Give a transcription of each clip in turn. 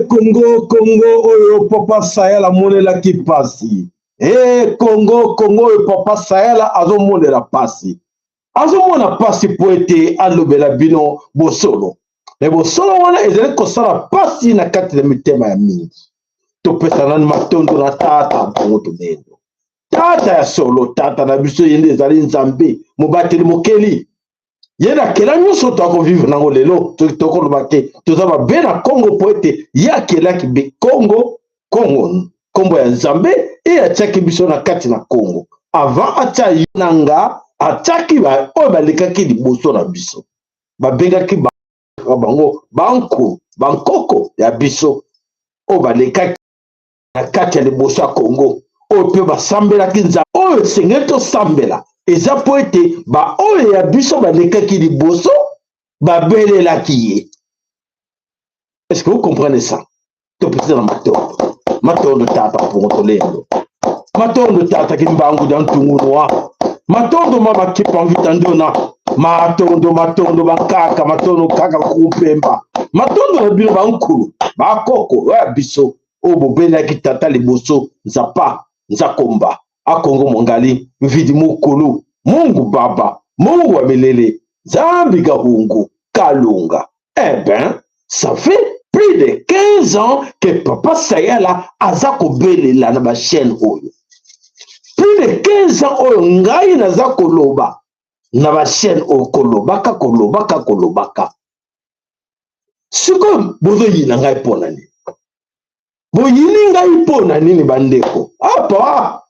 Congo, oyo papa Sahel amonela ki pasi. Congo, oyo papa Sahel azomonela pasi. Azomona pasi po ete alobela bino bosolo. Le bosolo wana ezali kosala pasi na kati na mitema ya mingi. Topesa nani matondo na tata bongo tobendo. Tata ya solo, tata na biso yende ezali nzambe, mobateli mokeli. Yena kela nyonso to vivre nango lelo to lobake tozaba be na Congo po ete ya kela ki be Congo kombo ya nzambe e atiaki biso na kati na Congo avant atia nanga atiaki ba oyo balekaki liboso na biso babengaki bango bankoko ya biso oyo balekaki na kati ya liboso ya Congo oyo mpe basambelaki nzambe oyo esengeli tosambela eza po ete ba oyo ya biso balekaki liboso babelelaki ye. Est-ce que vous comprenez ça? Topesa na matondo tata pour tolendo matondo tata kimbangu dans tungunwa matondo mama kipanvita ndona matondo bankaka matondo kaka kupemba matondo na bino bankulu bakoko ya biso oyo bobelelaki tata liboso nzakomba akongo mongali mvidi mukulu Mungu baba Mungu wa milele Zambi Gahungu Kalunga. Eh ben ça fait plus de 15 ans que papa Sayala azako belela na ba chaîne oyo. Plus de 15 ans oyo ngai nazako loba na ba chaîne oyo kolobaka siko bozo yina ngai pona ni boyini ngai pona nini bandeko papa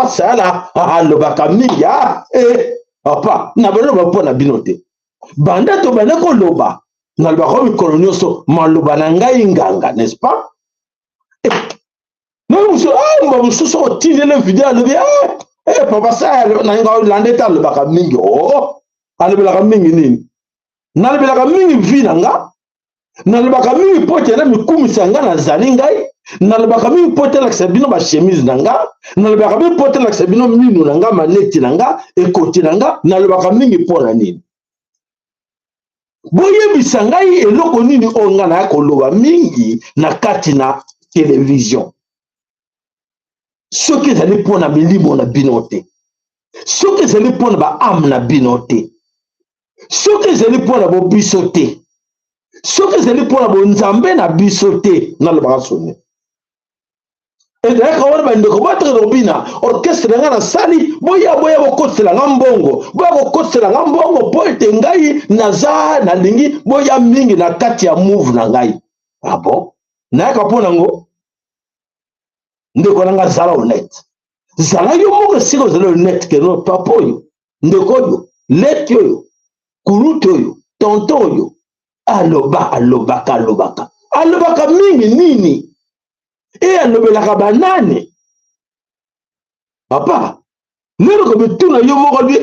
Sayala alobaka mingi papa na baloba pona binote banda to banda ko loba na lobaka mikolo nyonso maloba na ngai nganga, n'est-ce pas? Non mususu otindele video alobi papa Sayala na ngai landeta alobaka mingi alobelaka mingi nini nalobelaka mingi vi na nga nalobaka mingi pote na mikumisa nga nazali ngai nalobaka mingi pote lakisa bino ba chemise na nga nalobaka mingi pote lakisa bino minu na nga maneti na nga ekoti na nga nalobaka mingi pona nini boyebisa ngai eloko nini oyo nga na koloba mingi na kati na télévision soki ezali mpona milimo na bino te soki ezali mpona baame na bino te soki ezali mpona bobiso te soki ezali mpona bonzambe na biso te nalobaka soni ezalaka wana bandeko bataka lobina orchestre nga na sali boya bokotela nga mbongo boya bokotela nga mbongo po ete ngai naza nalingi boya mingi na kati ya move na ngai bon nayaka mpo nango ndeko nanga zala honnête zala yo moko esika ozala honnête ke no papa oyo ndeko oyo leki oyo kulutu oyo tonto oyo alobaka mingi nini alobelaka banani papa lelo ko bituna yo moko bi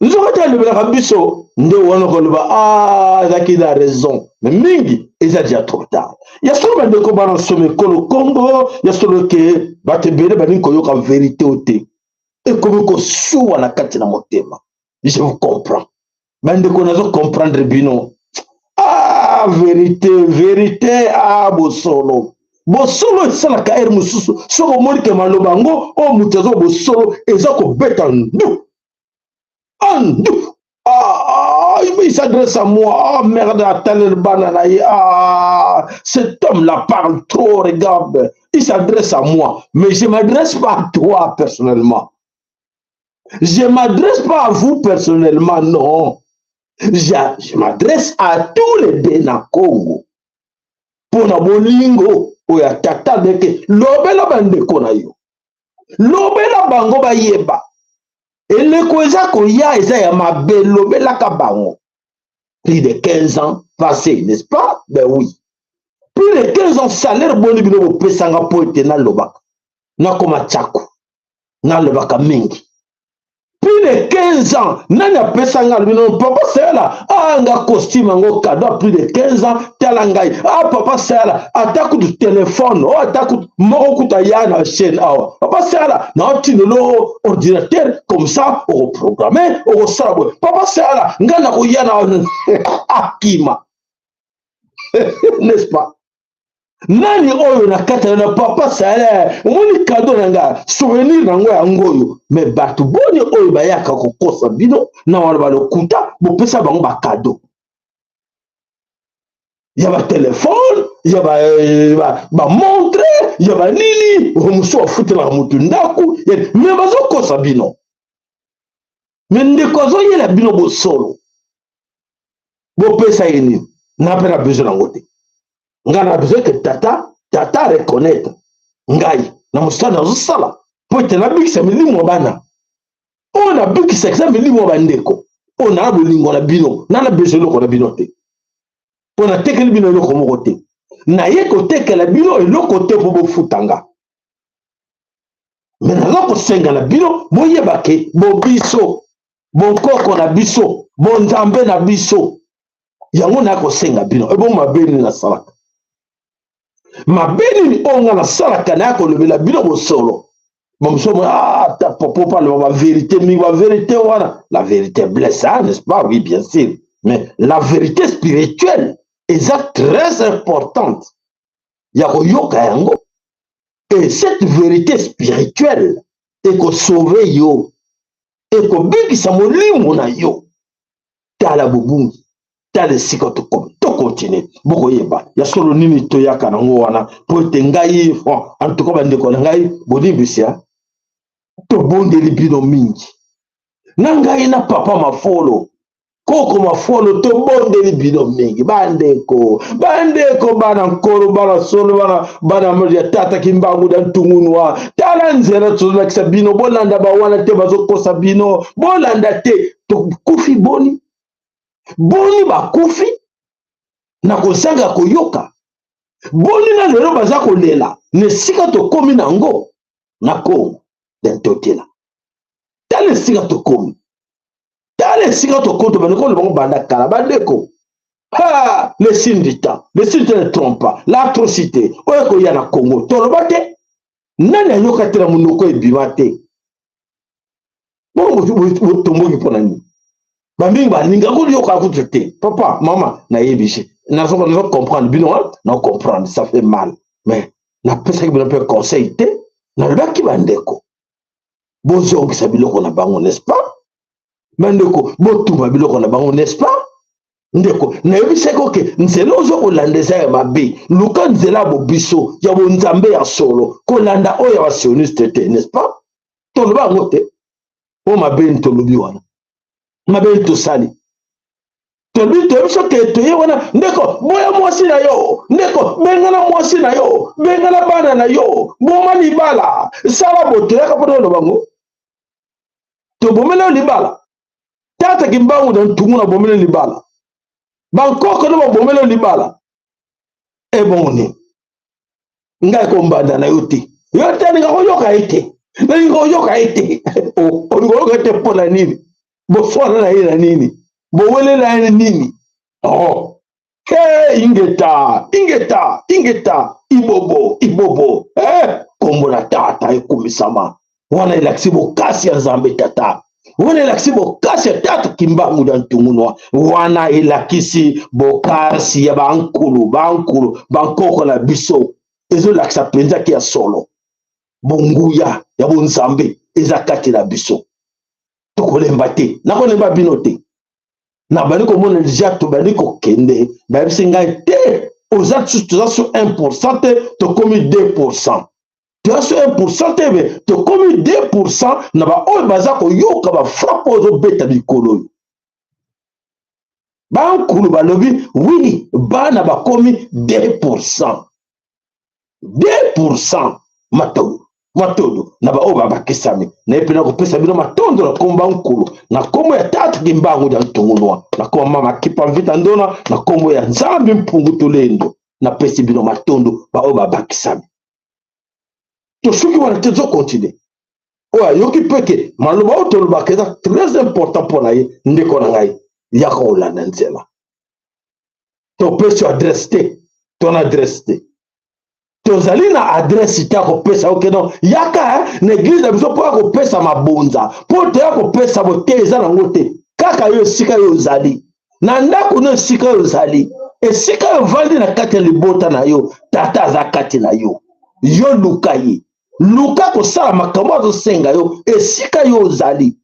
nzoka ta le bela biso nde wona ko ba zaki da raison mais mingi eza déjà trop tard ya solo bande ko bana somme kolo Congo ya solo ke batebele bani ko yoka vérité ote et comme ko suwa na kati na motema je vous comprends bande ko nazo comprendre bino vérité bosolo bosolo esalaka ere mosusu soko omoni ke maloba yango oyo moto aza bosolo eza kobeta ndu il s'adresse à moi. Oh merde, cet homme-là parle trop, regarde. Il s'adresse à moi. Mais je ne m'adresse pas à toi personnellement. Je ne m'adresse pas à vous personnellement, non. Je m'adresse à tous les Benakongo. Pour la bolingo, oya tata deke, lobela bandeko na yo. Lobela bango ba yeba. Et le koza koya eza ya mabe lobela ka bango. Plus de 15 ans passés, n'est-ce pas? Ben oui. Plus de 15 ans salaire boni bino pesanga po etena lobaka. Na koma tchako. Na lobaka mingi. Plus de 15 ans, nani apesanga bino papa sela nga costume ngo cadeau plus de 15 ans talangai papa sela ataku du téléphone ataku moko kuta ya na chaîne papa sela na tinelo ordinateur comme ça au programmer au sala papa sela ngana ko ya na akima n'est-ce pas? Nani oyo na kata na papa sala ngoni cadeau nanga souvenir nango ya ngoyo mais batu boni oyo bayaka kokosa bino na wana balokuta bopesa bango ba cadeau ya ba téléphone ya ba montre ya ba nini muso afutela mutu ndaku mais bazokosa bino mais ndeko zoyela bino bosolo bopesa yini na pena besoin nango te ngana besoin que tata reconnaître ngai na musana zosala pote na bikisa milimo bana ona bikisa kisa milimo bandeko ona bolingo na bino na besoin loko na bino te pona tekeli bino loko moko te na ye ko tekela bino eloko te po bofutanga mais na loko senga na bino boyeba ke bo biso bon koko na biso bon nzambe na biso yango na ko senga bino ebo mabeni na salaka mabeni onga na salaka na ko lobela bino bosolo Momsomo ta popo parle la vérité mais la vérité voilà la vérité blesse n'est-ce pas? Oui bien sûr mais la vérité spirituelle est très importante yako yoka yango et cette vérité spirituelle est ko sauver yo et ko bikisa molimo na yo tala bobungi tala sika to continue boko yeba ya solo nini to yaka nango wana po te ngai en tout cas bandeko na ngai bodibisia to bondeli bino mingi na ngai na papa mafolo koko mafolo to bondeli bino mingi bandeko bana nkolo bana solo bana moja tata kimbangu da ntungunwa tala nzela tsola kisa bino bolanda ba wana te bazokosa bino bolanda te to kufi boni bakufi na kozanga koyoka boni na lelo baza kolela nesika tokomi nango na Kongo dentotela tala esika tokomi baneko le bango banda kala bandeko le signe du temps ne trompe pas l'atrocité oyo koya na Congo toloba te nani ayoka te na monoko ebima te bongo tomboki mpona nini bambingi balinga koyoka kutu te papa mama nayebi na comprendre bino na comprendre ça fait mal mais na pesa bino pe conseil te na lobaki bandeko bozongisa biloko na bango n'est-ce pas bandeko botumba biloko na bango n'est-ce pas ndeko nayebisa koke nzela ozo kolandesa ya mabe luka nzela bobiso ya bonzambe ya solo kolanda oyo ya basioniste te n'est-ce pas toloba yango te o mabe tolobi wana mabe tosali tolobi toyebiso ke toye wana ndeko boya mwasi na yo ndeko bengana mwasi na yo bengana bana na yo boma libala sala boto yaka poto lobango tobomela libala tata kimbangu na ntungu na bomela libala bankoko na bomela libala eboni ngai ko mbanda na yo te ninga koyoka ete Mais yoka été on était pour la nini bo fona na ina nini bo wele na nini oh ingeta ibobo kombo na tata ekumisama wana elaksi bokasi ya nzambe tata wana elaksi bokasi ya tata kimbangu da ntungunwa wana elakisi bokasi ya bankulu bankoko na biso ezolakisa mpenza ki ya solo bonguya ya bonzambe eza kati na biso tokolemba te nakolemba bino te na bali komona deja tobali kokende bayebisi ngai te oza toza sur 1% te tokomi 2%. toza sur 1% te me tokomi 2% na baoyo baza koyoka bafrappe ozobeta mikolo oyo bankulu balobi wi bana bakomi 2%. 2% matondo na baoyo babakisami na ye mpena kopesa bino matondo na kombo bankulu na kombo ya tata kimbangu ya ntungunwa na kombo mama kipa mvita ndona na kombo ya nzambe mpungu tolendo napesi bino matondo baoyo babakisami tosuki wana te tozokontinue oyo ayoki peke maloba oyo tolobaka eza très important mpo na ye ndeko na ngai yaka kolanda nzela topesi adresse te tona adresse te tozali na adresse te ya kopesa oke non yaka na eglize na biso mpo ya kopesa mabonza mpo toya kopesa bote eza nango te kaka yo esika yo ozali na ndako no esika yo ozali esika yo ovandi na kati ya libota na yo tata aza kati na yo yo luka ye luka kosala makambo azosenga yo esika yo ozali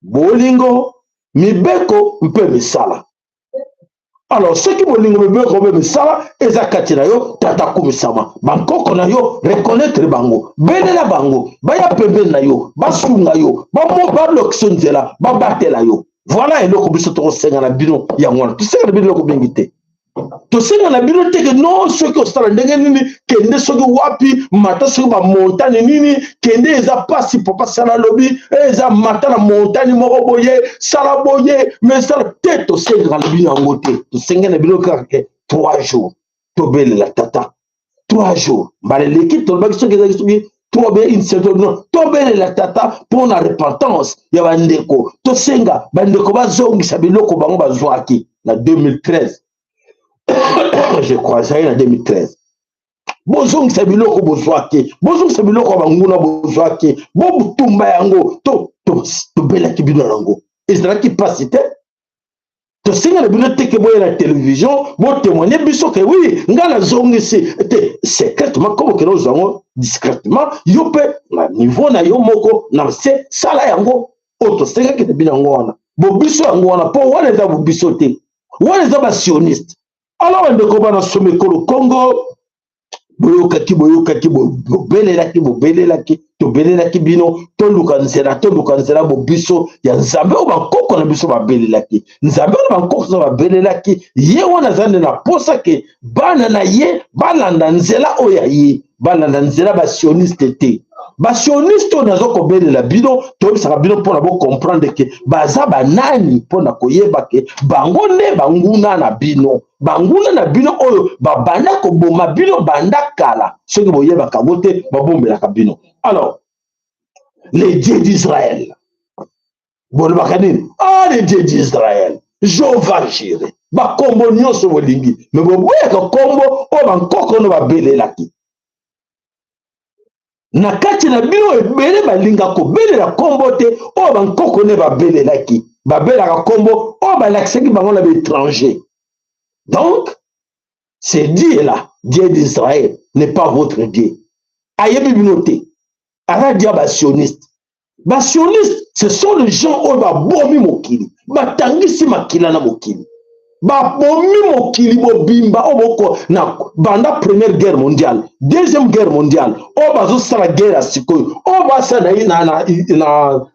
bolingo mibeko mpe misala. Alors, ceux qui veulent me comme misala, eza kati na yo, tata kumisama. Bankoko na yo, reconnaître bango. Bene na bango, baya pembe na yo, basunga yo, ba lokson zela, ba batela yo. Voilà eloko biso to senga na bino ya ngwana. Tu senga na bino ko bengite. To senga na bino teke non ceux qui osala ndenge nini kende soki wapi mata soki ba montagne nini kende eza pasi papa sala lobi eza mata na montagne moko boye sala boye mais sala te to senga na bino yango te to senga na bino kaka 3 jours to bele la tata 3 jours mbale l'équipe to baki soki eza soki to be une saison non to bele la tata pour la repentance ya bandeko to senga bandeko bazongisa biloko bango bazwaki na 2013. Je crois ça en 2013. Bonjour Sabiloko Bozwaki, bonjour Sabiloko Banguna Bozwaki, Bob Tumba Yango, to Bela Kibino Rango. Et c'est là qui passe, to singa la bibliothèque boye la télévision, bon témoigner biso que oui, ngala zongi c'est secrètement comme que nous avons discrètement, yo pe na niveau na yo moko na se sala yango, auto singa ki te binango wana. Bo biso yango wana po wana za bo biso te. Wana za ba sioniste. Alors, on ne peut pas se mettre au Congo. Boyokaki, bobelelaki, tobelelaki bino, tolukanzela, bobiso, ya nzambe o bankoko na biso babelelaki. Nzambe o bankoko na babelelaki, ye wana zande na posa ke bana na ye, balanda nzela oya ye, balanda nzela ba sioniste te. Ba sioniste o nazo kobelela bino, tobisaka bino mpona bo comprendre ke baza banani mpona koyeba ke bango ne banguna na bino. Banguna na bino oyo babanda koboma bino banda kala soki boyebaka ngo te babombelaka bino. Alors les dieux d'Israël bolobaka nini les dieux d'Israël Jehova Jireh bakombo nyonso bolingi me boboyaka kombo oyo bankoko no babelelaki na kati na bino ebele balinga kobelela kombo te oyo bankoko ne babelelaki babelaka kombo oyo balakisaki bango na baétranger. Donc, ce Dieu-là, Dieu d'Israël, n'est pas votre Dieu. Aïe bibinoté, ara dia sioniste. Sioniste, ce sont les gens qui ont bomi mokili, batangisi makila na mokili. Ba bomi mokili bo bimba oboko na banda première guerre mondiale, deuxième guerre mondiale, o bazo sala guerre asikoyo, o basa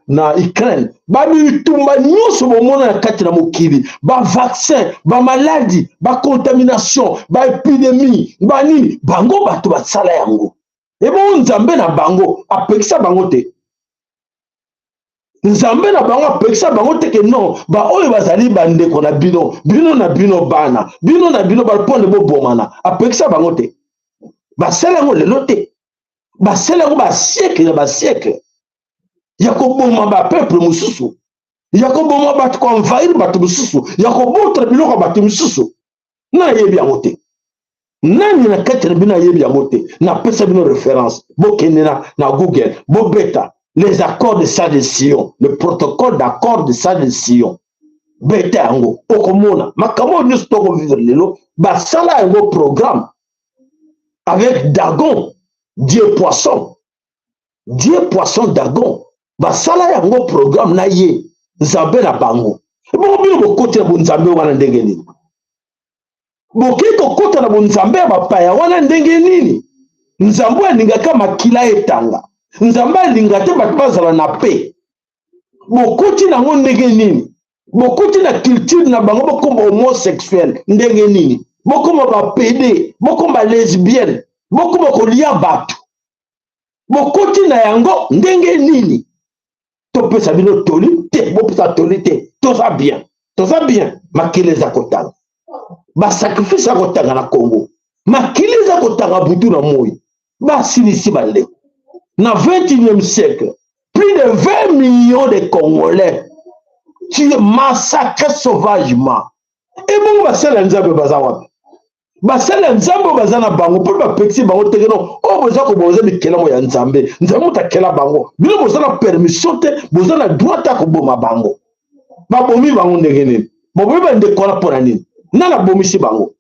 na Ukraine. Ba bitumba nyonso bomona na kati na mokili, ba vaccin, ba maladie, ba contamination, ba épidémie, ba nini, bango bato basala yango. E bon nzambe na bango apekisa bango te. Nzambe na bango apekisa bango te ke non, ba oyo bazali bandeko na bino, bino na bino bana, bino na bino balponde bo bomana, apekisa bango te. Ba sala yango lelo te. basala ba siècle yakoboma ba peuple mususu yakoboma ba ko envahir ba mususu yakobotra biloko ba mususu na yebi amote nani na kati na bino yebi amote na pesa bino référence bokende na Google bobeta les accords de Sade Sion, le protocole d'accord de Sade Sion. Beta yango okomona makamo nyuso toko vivre lelo basala yango programme avec Dagon, Dieu poisson Dagon basala yango programme na ye nzambe na bango ebongo bino bokoti na bonzambe wana ndenge nini bokiko kota na bonzambe ya bapaya wana ndenge nini nzambe alingaka makila etanga nzambe alinga te bato bazala na pe bokoti nango ndenge nini bokoti na culture na bango bokomba homosexuel ndenge nini bokomba bapede bokomba lesbienne bokomba kolia bato bokoti na yango ndenge nini topesa bino toli te bopesa toli te toza bien makili eza kotanga basacrifice akotanga na Congo makili eza kotanga butu na moi basilisi bandeko na 21e siècle plus de 20 millions de Congolais tués massacrés sauvagement et bon basala nzambe baza wapi basala nzambe baza na bango pour bapekisi bango tekeno o boza ko boza bikelamo ya nzambe mutakela bango bino boza na permission te boza na droit ta ko boma bango babomi bango ndenge nini bobomi bandeko na pona nini nana bomisi bango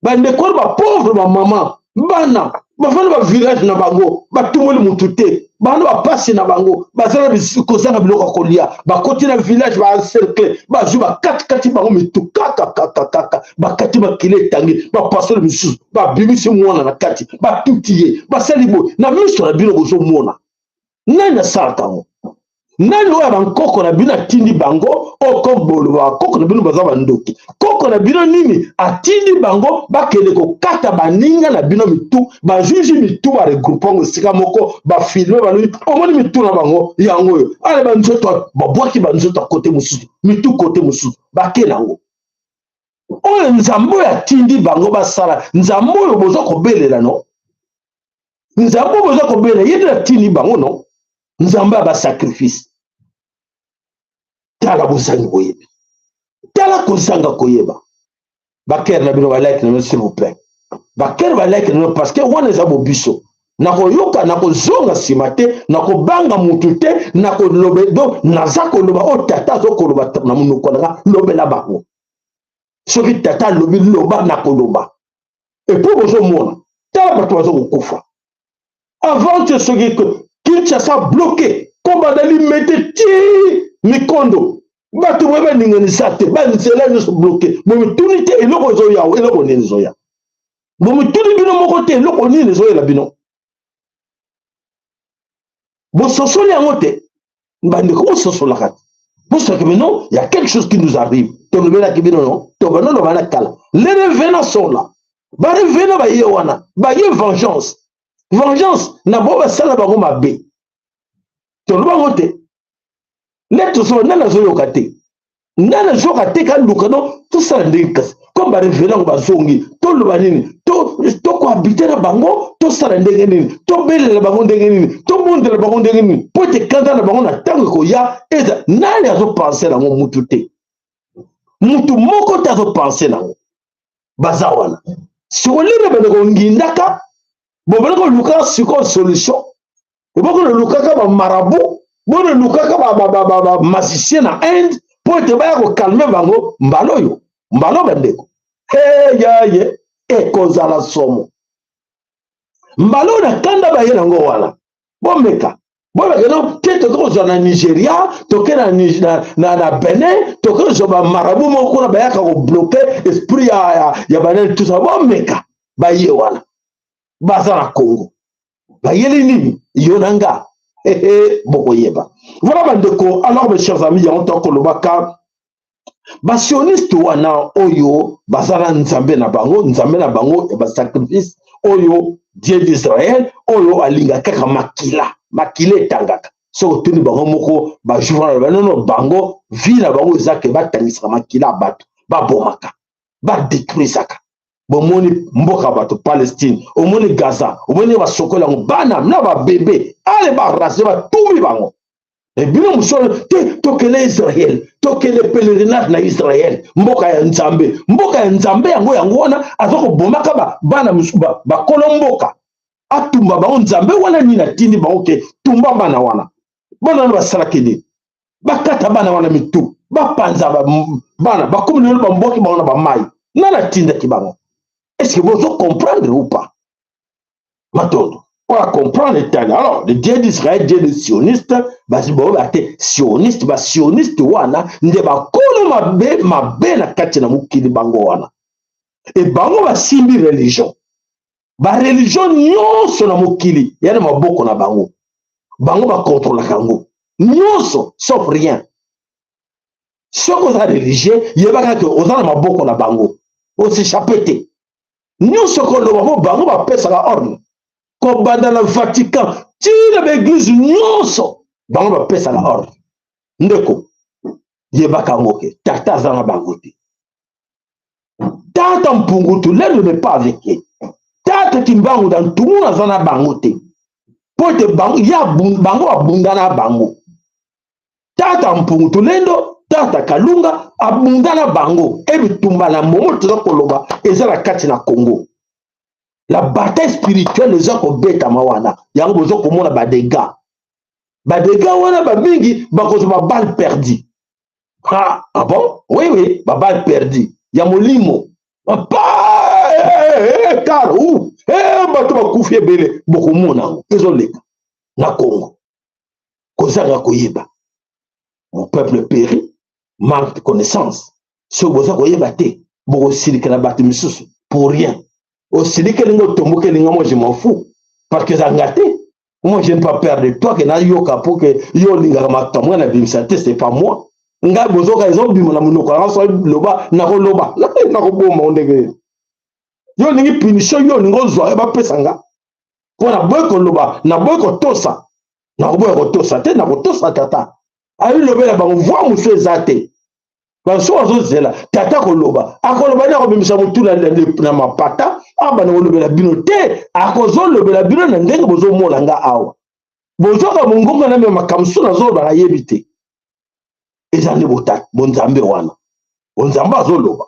bandeko ba pauvre ba mama bana bafana ba village na bango batumoli mutu te bana bapasi na bango bazala bikozanga biloko kolia bakoti na village ba encercle bazu bakati bango mitu kaka bakati bakile tangi bapasole misusu babimisi mwana na kati batuti basali boy na miso na bino bozomona nani asalaka ngo nani oyo bankoko na bino atindi bango okobolo bakoko na bino baza bandoki koko na bino nini atindi bango bakende kokata baninga na bino mitu bajuji mitu baregroupango esika moko bafilme baloni omoni mitu na bango yango oyo ale banzoto babwaki banzoto kote mosusu mitu kote mosusu bakela yango oyo nzambe oyo atindi bango basala nzambe oyo boza kobelela no nzambe oyo boza kobelela ye nde atindi bango no nzambe ya basacrifice tala bozangi koyeba tala kozanga koyeba bakere na bino balike na bino s'il vous plaît bakere balike na bino parce que wana eza bobiso nakoyoka nakozonga nsima te nakobanga mutu te nakolobe do naza koloba oyo tata azokoloba na monoko nanga lobela bango soki tata alobi loba nakoloba epo bozomona tala bato bazokokufa avant te soki Kinshasa bloqué komba dali mete ti mikondo bato boye baninganisa te banzela nyonso bloqué bomituni te eloko ezoyawo eloko nini ezoya bomituni bino moko te eloko nini ezoyela bino bososoli yango te bandeko bososolaka te bosoloki bino y a quelque chose qui nous arrive tolobelaki bino no tobanono bana kala les revenants sont là barevenant baye wana baye vengeance na bo basala bango mabe tolobango te leto so nana zoyoka te nana zoyoka te kanduka no tosala ndenge kasi comme barevenant bazongi toloba nini tokohabite na bango tosala ndenge nini tobelela bango ndenge nini tobondela bango ndenge nini po ete kanda na bango na ntango ekoya eza nani azopense nango mutu te mutu moko te azopense nango baza wana sikolina bandeko ngindaka bobele koluka sikoyo solution eboko lukaka bamarabu bono lukaka bamasicien na Inde po ete baya kokalme bango mbala oyo mbala bandeko yaye ekozala somo mbala oyo na kanda baye nango wana bomeka bobekeno te tokozwa na Nigeria toke na Benin tokozwa bamarabu moko kuna bayaka kobloke esprit ya banene tusa bomeka baye wana baza na Congo bayeli nini yo nanga bokoyeba voilà bandeko. Alors mes chers amis yango tokolobaka basioniste wana oyo bazala nzambe na bango e basacrifice oyo Dieu d'Israël oyo alinga kaka makila etangaka soko tuni bango moko bajouvana banono bango vi na bango ezake batangisaka makila bato babomaka badétruisaka bomoni mboka bato Palestine omoni Gaza omoni ba sokola bana na ba bébé ale ba raser ba tumi bango et bino musolo te tokele Israël tokele pèlerinage na Israël mboka ya nzambe yango wana azoko bomaka ba bana musuba ba kolomboka atumba bango nzambe wana ni na tindi bango ke tumba bana wana bana ba salakede bakata bana wana mitu bapanza bana bakomuni ba mboki bango na ba mai nana tinda ki bango. Est-ce que vous comprendre ou pas? Maintenant, on va comprendre l'État. Alors, le Dieu d'Israël, Dieu des sionistes, sioniste, wana, nde ba kono mabe na kati na mukili bango wana. Et bango ba simbi religion. Ba religion nyonso na mukili, yana maboko na bango. Bango ba contrôle kango. Nyonso, sauf rien. Soko za religieux, yebaka ke ozana maboko na bango. Osishapete. Nous sommes bango ba pesa la ordre. Ko banda na Vatican, ti na église nyonso bango ba pesa la ordre. Ndeko yebaka ngoke tata zanga bangote. Tata mpungutu lelo ne pas avec. Tata kimbangu dan tumuna zana bangote. Pote bango ya bango abunda na bango. Tata mpungutu lendo tata kalunga abundana bango ebitumba na momo toza koloba ezala kati na Congo. La bataille spirituelle les ko beta mawana yango bozo komona ba dégâts wana ba mingi bakozo ba balle perdue. Ah bon? Oui ba balle perdue ya molimo car ou bato bakufi ebele bokomona ezoleka na Congo kozanga koyeba mon peuple périt manque de connaissance. Ce que vous avez battu, vous pour rien. Aussi, moi je m'en fous. Parce que ça gâté. Moi je n'ai pas peur de toi que na yoka pour que yo linga matamwa na bimsate c'est pas moi. Nga bozoka ezo bimona munoko na so loba na ko loba. Na ko boma ondege. Yo ningi punition yo ningo zwa ba pesanga. Ko na boy ko loba, na boy ko tosa. Na ko boy ko tosa te na ko tosa tata. Ayi lobela bango voix muso ezate. Parce que zela tata koloba akoloba na ko bimisa mutu na mapata abana kolobela bino te akozo lobela bino na ndenge bozo mona nga awa bozo ka mungonga na makamsu na zo ba yebite ezali botat bonzambe wana bonzambe azoloba.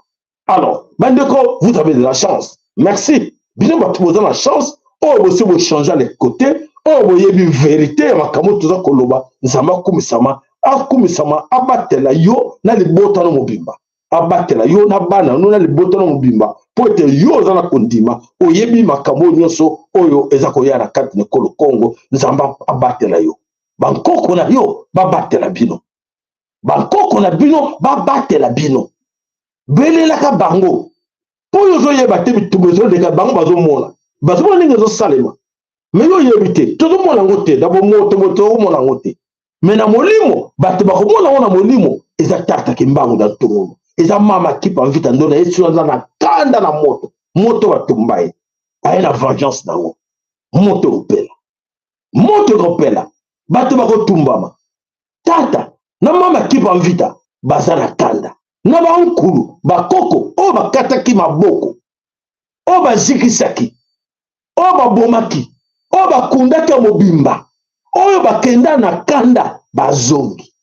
Alors bandeko vous avez de la chance, merci bino batuza la chance oh bosi bo changer les côtés oh boyebi vérité makamu tuza koloba nzamba kumisama akumisama abatela yo na libota no mobimba abatela yo na bana no na libota no mobimba pote yo za na kondima oyebi makambo nyonso oyo ezako ya na kati ne kolo Congo nzamba abatela yo bankoko na yo babatela bino bankoko na bino babatela bino belela ka bango oyo zo yeba te bitubezo de ka bango bazo mona ningezo salema mais yo yebite todo mona ngote dabo moto mona ngote. Mais na molimo bato bakomona wana molimo eza tata kimbangu da tongo eza mama kipa vita ndona yesu na kanda na moto batumbaye ayena vengeance nango moto opela bato bakotumbama tata na mama kipa vita baza na kanda na bankulu bakoko o bakataki maboko o bazikisaki o babomaki o bakundaki mobimba oyo bakenda na kanda bazongi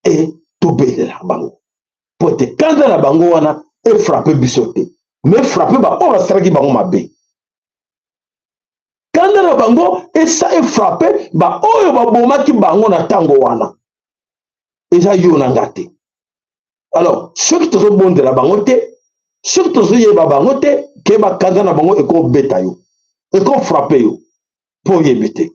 e tobelela bango pote kanda na bango wana e frappe biso te mais frappe ba o basalaki bango mabe kanda na bango esa e frappe ba oyo babomaki bango na tango wana eza yo na nga te. Alors soki tozobondela bango te soki tozoyeba bango te ke bakanda na bango ekobeta yo ekofrappe yo po yebite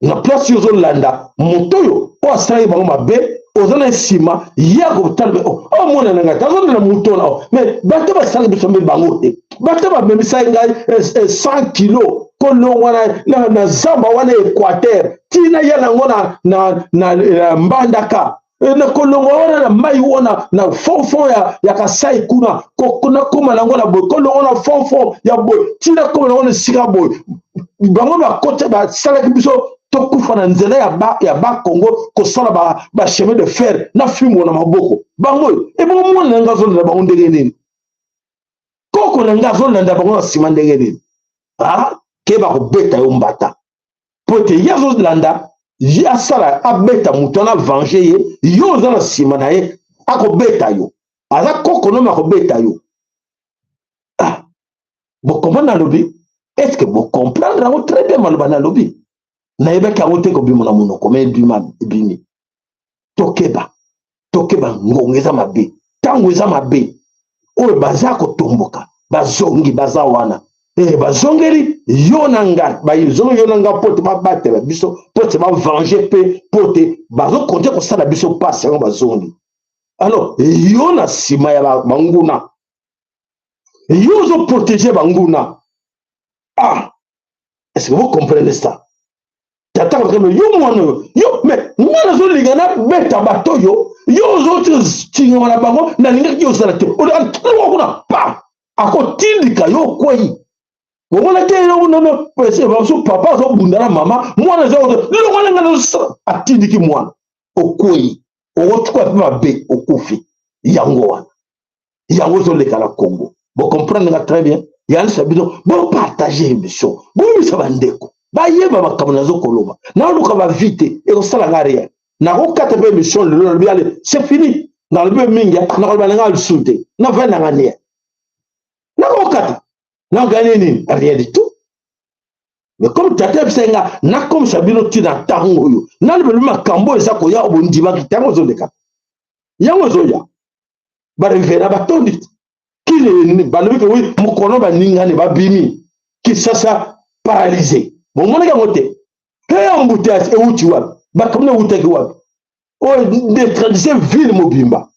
na place yo zolanda moto yo o asali bango mabe ozana sima ya ko talbe o mona nanga tazo na moto na mais bato basali biso mbe bango te bato ba memisa ngai 100 kilo kolo wana na zamba wana Équateur tina yana ngona na mbandaka na kolongo wana na mai wana na fonfon ya kasai kuna kokuna koma na ngona boy kolongo na fonfon ya boy tina koma na ngona sika boy bango ba kote ba sala biso tokufa na nzela ya ba Congo ko sala ba chemin de fer na fimo na maboko bango e bo mo na ngazo na bango ndenge nini koko na ngazo na bango na sima ndenge nini ke ba ko beta yo mbata pote yazo landa ya sala abeta muto na venger ye yo za na sima na ye ako beta yo aza koko no ma ko beta yo bo comprendre na lobby est-ce que vous comprendre très bien maloba na lobby na yeba ka wote ko bimo na munoko me bimi tokeba ngongeza mabe tango eza mabe oyo baza ko tomboka bazongi baza wana bazongeli yo nanga bazongi yo nanga pote babatela biso pote ba venger pe pote bazo konte ko sala biso passe ngo bazongi alors yo na sima ya banguna yo zo protéger banguna est-ce que vous comprenez ça? Tata yo yo mais mwana zo lingana beta bato yo zo tinga na bango na linga ki osala te o kuna pa ako tindika yo kwei wona ke yo no pese ba so papa zo bundana mama mwana zo lo mwana ngana atindiki mwana o kwei o tukwa pa be o kufi yango zo le kala Congo vous comprenez très bien yali sabino bon partager émission bon misa bandeko ba yeba makamana zo koloba na luka ba vite e ko sala ngaria na ko kata be émission le biale c'est fini na le be minga na ko balanga le sunte na va na ngania na ko kata na gagner ni rien du tout mais comme tata senga na comme sabino tina tango yo na le makambo eza ko ya obondi ba kitango zo leka yango zo ya ba revena ba tondi kile balobi ke oui mukono ba ningane ba bimi ki sasa paralysé bon mon gars moté pe embouteillage e uti wa ba kamne utaki wa o de tradition ville mobimba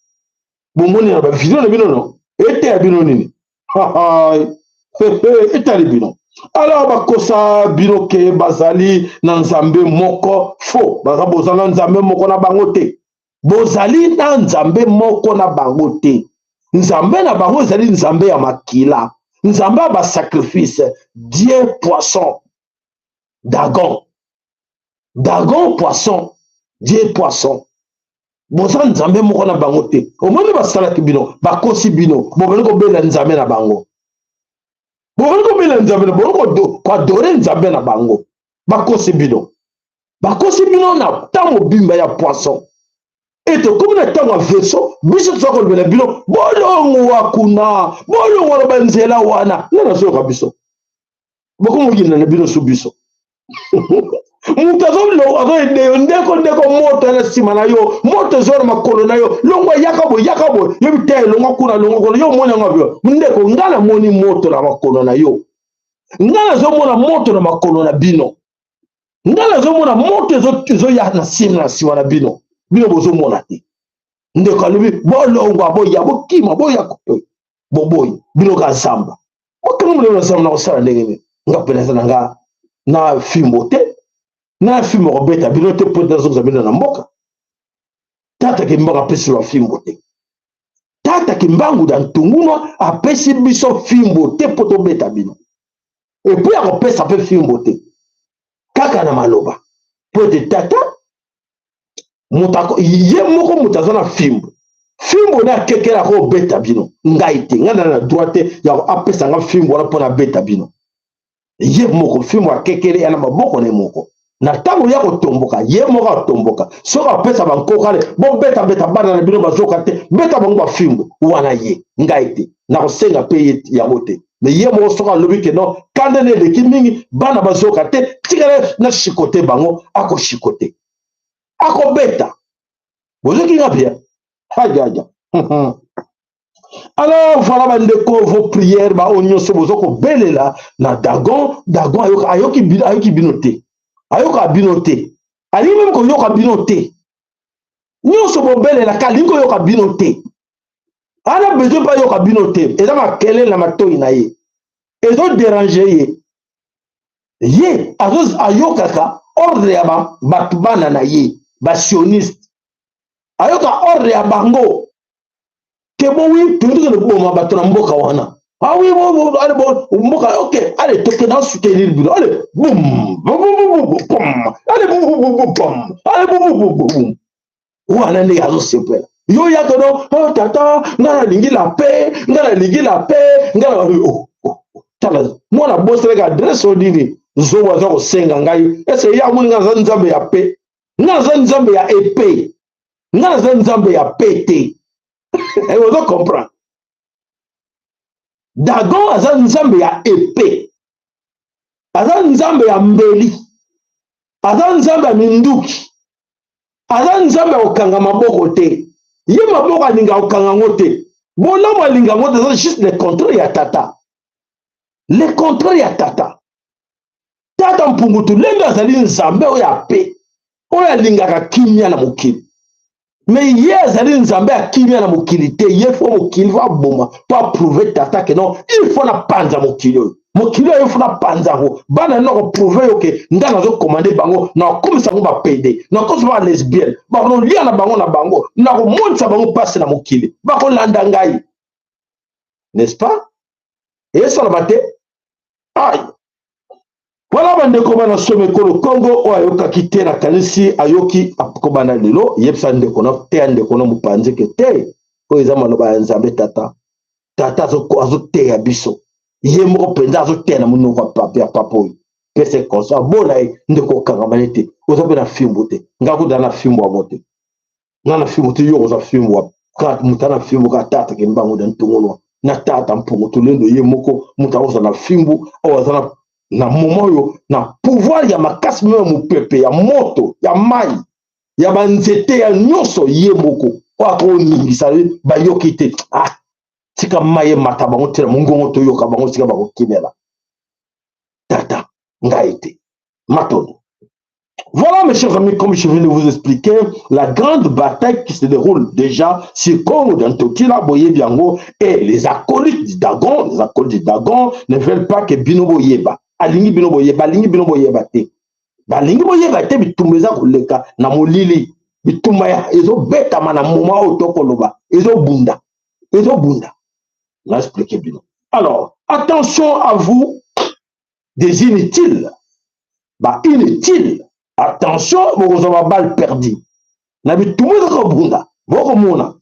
bon mon na ba video na bino no ete bino nini ete bino alors ba kosa bino ke bazali na nzambe moko fo ba bozala nzambe moko na bangote bozali na nzambe moko na bangote nzambe na bango ezali nzambe ya makila nzambe ba sacrifice Dieu poisson Dagon poisson Dieu poisson boza nzambe moko na bango te omoni basalaki bino bakosi bino bobeli kobela nzambe na bango bobeli kobela nzambe na bango koadore nzambe na bango bakosi bino na ntango bimba ya poisson ete comme na ntango ya verso biso toza kolobela bino bolongo wakuna bolongo na banzela wana nana soyoka biso bokomokina na bino su biso mutu azoedeyo ndeko moto na nsima na yo moto ezora makolo na yo longwa yakabo yo bite longwa kuna longwa kuna yo moni yango bio ndeko nga na moni moto na makolo na yo nga nazomona moto na makolo na bino nga nazomona moto ezoya na nsima na bino bozomona te ndeko alobi bolongwa boya bokima boya boboyi bino ka zamba bokango na zamba na kosala ndenge nga penasa na nga na fimbo te na fimbo kobeta bino te po nazoza bino na mboka tata kimbangu apesi wa fimbo te tata kimbangu da ntungunwa apesi biso fimbo te po tobeta bino epuis akopesa mpe fimbo te kaka na maloba po ete tata ye moko moto aza na fimbo na akekela ko beta bino ngai te ngai na droit te ya apesa nga fimbo wana mpo na beta bino ye moko fimbo akekele ya na maboko na moko na ntango ya kotomboka ye moko atomboka soki apesa bankokale bobeta bana na bino bazoka te beta bango bafimbo wana ye ngai te na kosenga mpe yango te me ye moko soki alobi ke non kande na eleki mingi bana bazoka te tikala na shikote bango akoshikote akobeta bozoki nga pia ajaja alors voilà bandeko vos prières ba onyoso bozoko belela na Dagon ayoki bino te ayoka bino te ali même ko yoka bino te nyoso bobelela kalingo yoka bino te ana besoin pas yoka bino te eza makele na matoi na ye ezo déranger ye ayokaka ordre ya bato bana na ye basioniste ayoka ordre ya bango ke bo wi tundu ko boma bato na mboka wana oui allez bon mboka ok allez toke na soutenir bino allez boum allez bum. Allez, boum. Ou à l'année, à l'océan. Yo ya kono, oh tata, ngala lingi la paix, ngala tala. Moi la bosse avec adresse au dîner. Zo wa zo senga ngai. Est-ce ya mun nga nzambe ya paix? Nga nzambe ya épée. Nga nzambe ya pété. Et vous devez comprendre. Dagon aza nzambe ya épée. Aza nzambe ya mbeli. Aza nzambe ya minduki. Aza nzambe ya okanga maboko te. Ye maboko alinga okanga ngote. Bola alinga ngote, c'est juste le contraire ya tata. Le contraire ya tata. Tata mpungutu lembe azali nzambe oya pe. Oya lingaka kimia na mokili. Mais ye azali nzambe ya kimia na mokili te. Ye faut mokili va boma. Pour prouver tata que non, il faut na panza mokili. Mokili il faut na panza ho. Bana no prouver que ndana zo commander bango na komisa ngo ba PD. Na komisa ba lesbienne. Ba no lia na bango na ko monta bango passe na mokili. Ba ko landa ngai. N'est-ce pas? Et ça va te. Aïe. Voilà bande ko bana some ko le Congo o ayoka kite na kanisi ayoki ko bana lelo yebsa ndeko na te ndeko na mupanze ke te ko ezama no ba nzambe tata azo te ya biso ye moko penza azo te na munoko papa papo pese konsa bona ndeko kanga manete ozo be na fimbo te ngako dana fimbo abote ngana fimbo te yo ozo fimbo ka mutana fimbo ka tata ke mbango dan tungono na tata mpungu to lendo ye moko mutaoza na fimbo o azana na moment yo na pouvoir ya makasi même mu pepe ya moto ya mai ya banzete ya nyonso ye moko o ko ningisa ba yokite tika mai mata bango tela mungongo to yoka bango tika bako kinela tata ngaite matondo. Voilà mes chers amis, comme je viens de vous expliquer, la grande bataille qui se déroule déjà sur Congo dans Tokila, Boye Biango et les acolytes du Dagon ne veulent pas que Binobo Yeba, Alingi Binobo Yeba te. Balingi Boyeba te bitumeza koleka na molili, bitumaya ezo beta mana moma otokoloba, ezo bunda. Là, expliquez bien. Alors, attention à vous, des inutiles. Inutiles. Attention, vous avez balle perdue. Nabi tout le monde bunda. Boko mona.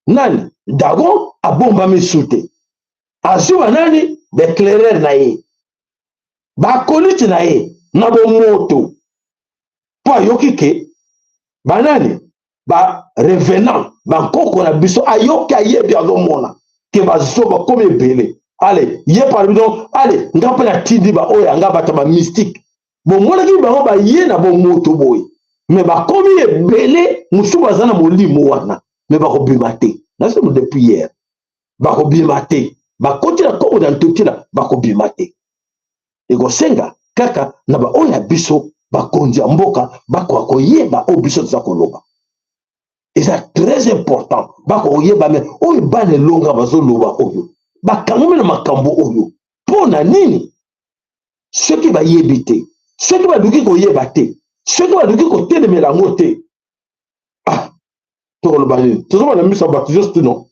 Nani Dagon a bomba misute. Azuba nani d'éclairer nae. Ba kolite nae na bo moto. Pa yokike banani ba revenant ba koko na biso ayoki ayebi azomona ke bazoba comme ebele. Allez, ye parmi donc, allez, ngapa na tindi ba oya ngaba ta ba mystique. Bon mona ki bango ba ye na bo moto boy. Mais ba komi ebele musuba zana molimo wana. Mais ba ko bimate. Na c'est depuis hier. Ba ko bimate. Ba koti na ko dans tout là, ba ko bimate. E go senga kaka na ba oya biso ba kondia mboka ba ko yeba o biso za koloba. Et c'est très important. Ba ko yeba mais o ba ne longa bazo loba oyo. Ba kango na makambo oyo. Pona nini? Ce qui va yebite. Ce qui va duki ko yebate. Ce qui va duki ko telemela ngote. Ah. Toko loba ni. Tozo na misa baptiste non.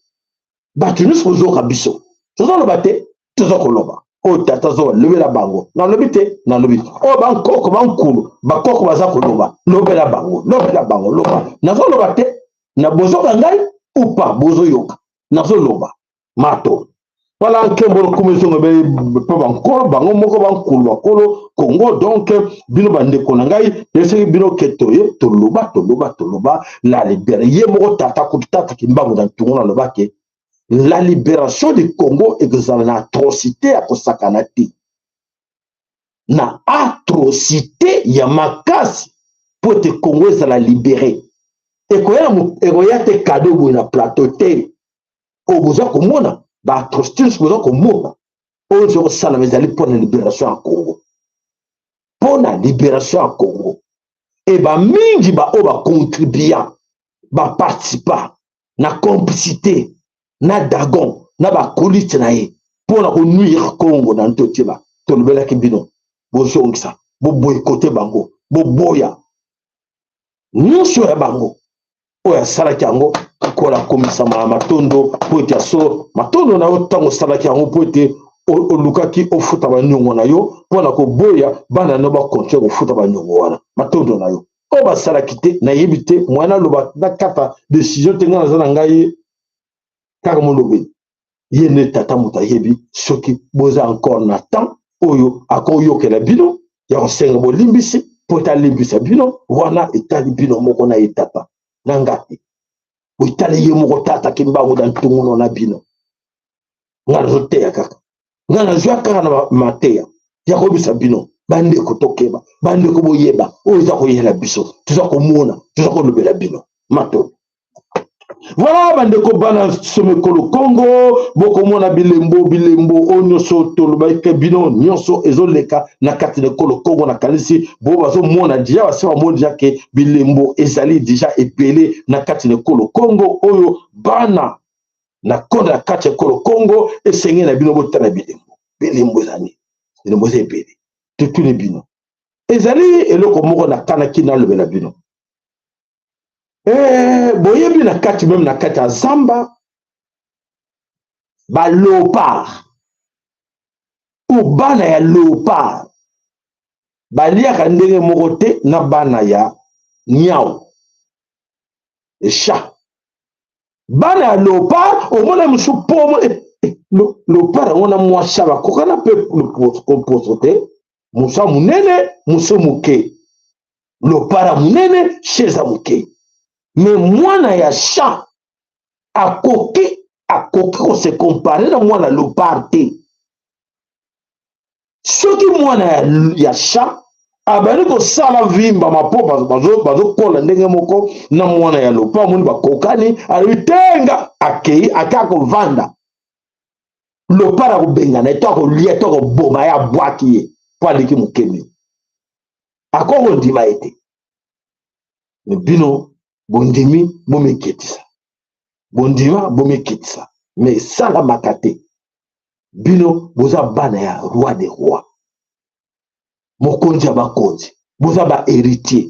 Baptiste ko zo kabiso. Tozo loba te, tozo ko loba. O tata zo lewe la bango. Na lobite, na lobite. O ban koko ban kulu, ba koko baza ko loba. Lobe la bango, loba. Na zo loba te, na bozo ngai ou pas bozo yoka. Na zo loba. Mato. Voilà que mon commission be pa banko bango moko ban kulu akolo Congo donc bino bande konangai ese bino ketoye to loba la libérer moko tata ko tata kimbango dans tout na loba ke la libération du Congo est une atrocité à Kosakanati. Na atrocité ya makasi pour te Congo ça la libérer. Et quand ya te cadeau na plateau te au besoin comme mona ba atrocité besoin comme mona. On se ça la mesali pour la libération à Congo. Pour la libération à Congo. Et ba mingi ba o ba contribuant ba participa na complicité na Dagon na ba kolite na ye pour la nuire Congo dans tout cela to lebela kibino bo zongisa bo boycotter bango bo boya nyonso ya bango oya salaki yango ko la komisa matondo po ete so matondo na otango salaki yango po ete olukaki ofuta banyongo na yo pour la ko boya bana no ba kontre ko futa banyongo wana matondo na yo o basala kite na yebite mwana loba na kata décision tenga na zana ngai kaka mo lobe yene tata muta yebi soki boza encore na temps oyo akoyo ke la bino ya osenga bo limbisi pota limbisa bino wana etali bino moko na etapa na ngati uitali ye moko tata kimbango dan tunguno na bino ngana zoteya kaka ngana zwa kaka na mateya ya kobisa bino bande kotokeba bande ko boyeba oyo za koyela biso tuza komona tuza kolobela bino mato voilà bande ko bana somekolo Congo boko mona bilembo onyoso tolobaike bino nyonso ezoleka na kati de kolo Congo na kalisi bo bazo mona dia basi ba mona ke bilembo ezali déjà epelé na kati de kolo Congo oyo bana na konda na kati de kolo Congo esengé na bino botana bilembo zani bilembo zepelé tout les bino ezali eloko moko na kanaki na lobela bino boyebi na kati même na kati ya zamba ba léopard ou bana ya léopard baliaka ndenge moko te na bana ya nyau chat bana ya léopard omona musu pomo léopard ngona mwasha bakokana pe komposo te musa munene muso muke léopard munene cheza muke mais mwana ya chat akoki ko se comparer na mwana léopard te soki mwana ya chat abali kosala vimba mapo bazokola ndenge moko na mwana ya léopard moni bakokani alobi tenga akei aka kovanda léopard akobengana eto akolia eto akoboma ye abwaki ye mpo aleki mokemi akokondima ye te me bino bondimi bomekitisa bondima bomekitisa me esalamaka te bino boza bana ya roi des rois mokonzi ya bakonzi boza bahéritier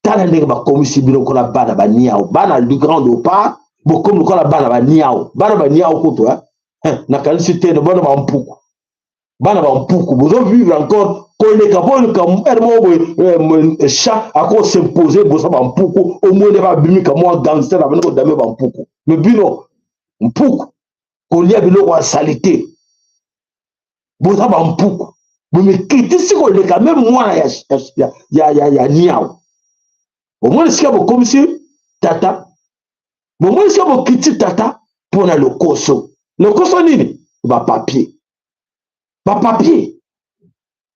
tala ndenge bakomisi bino kola bana baniao bana du grand léopard bokomi lokola bana baniao kutu nakanisi te bana bampuku bozovivre encore koleka boleka chat ako s'imposer boza bampuku omwene babimika mwa gangster na bana kodame bampuku me bino mpuku kolia biloko ya salite boza bampuku bomekitisi koleka me mwana ya niao omwene sika bokomisi tata bomwene sika bokiti tata mpona lokoso nini bapapier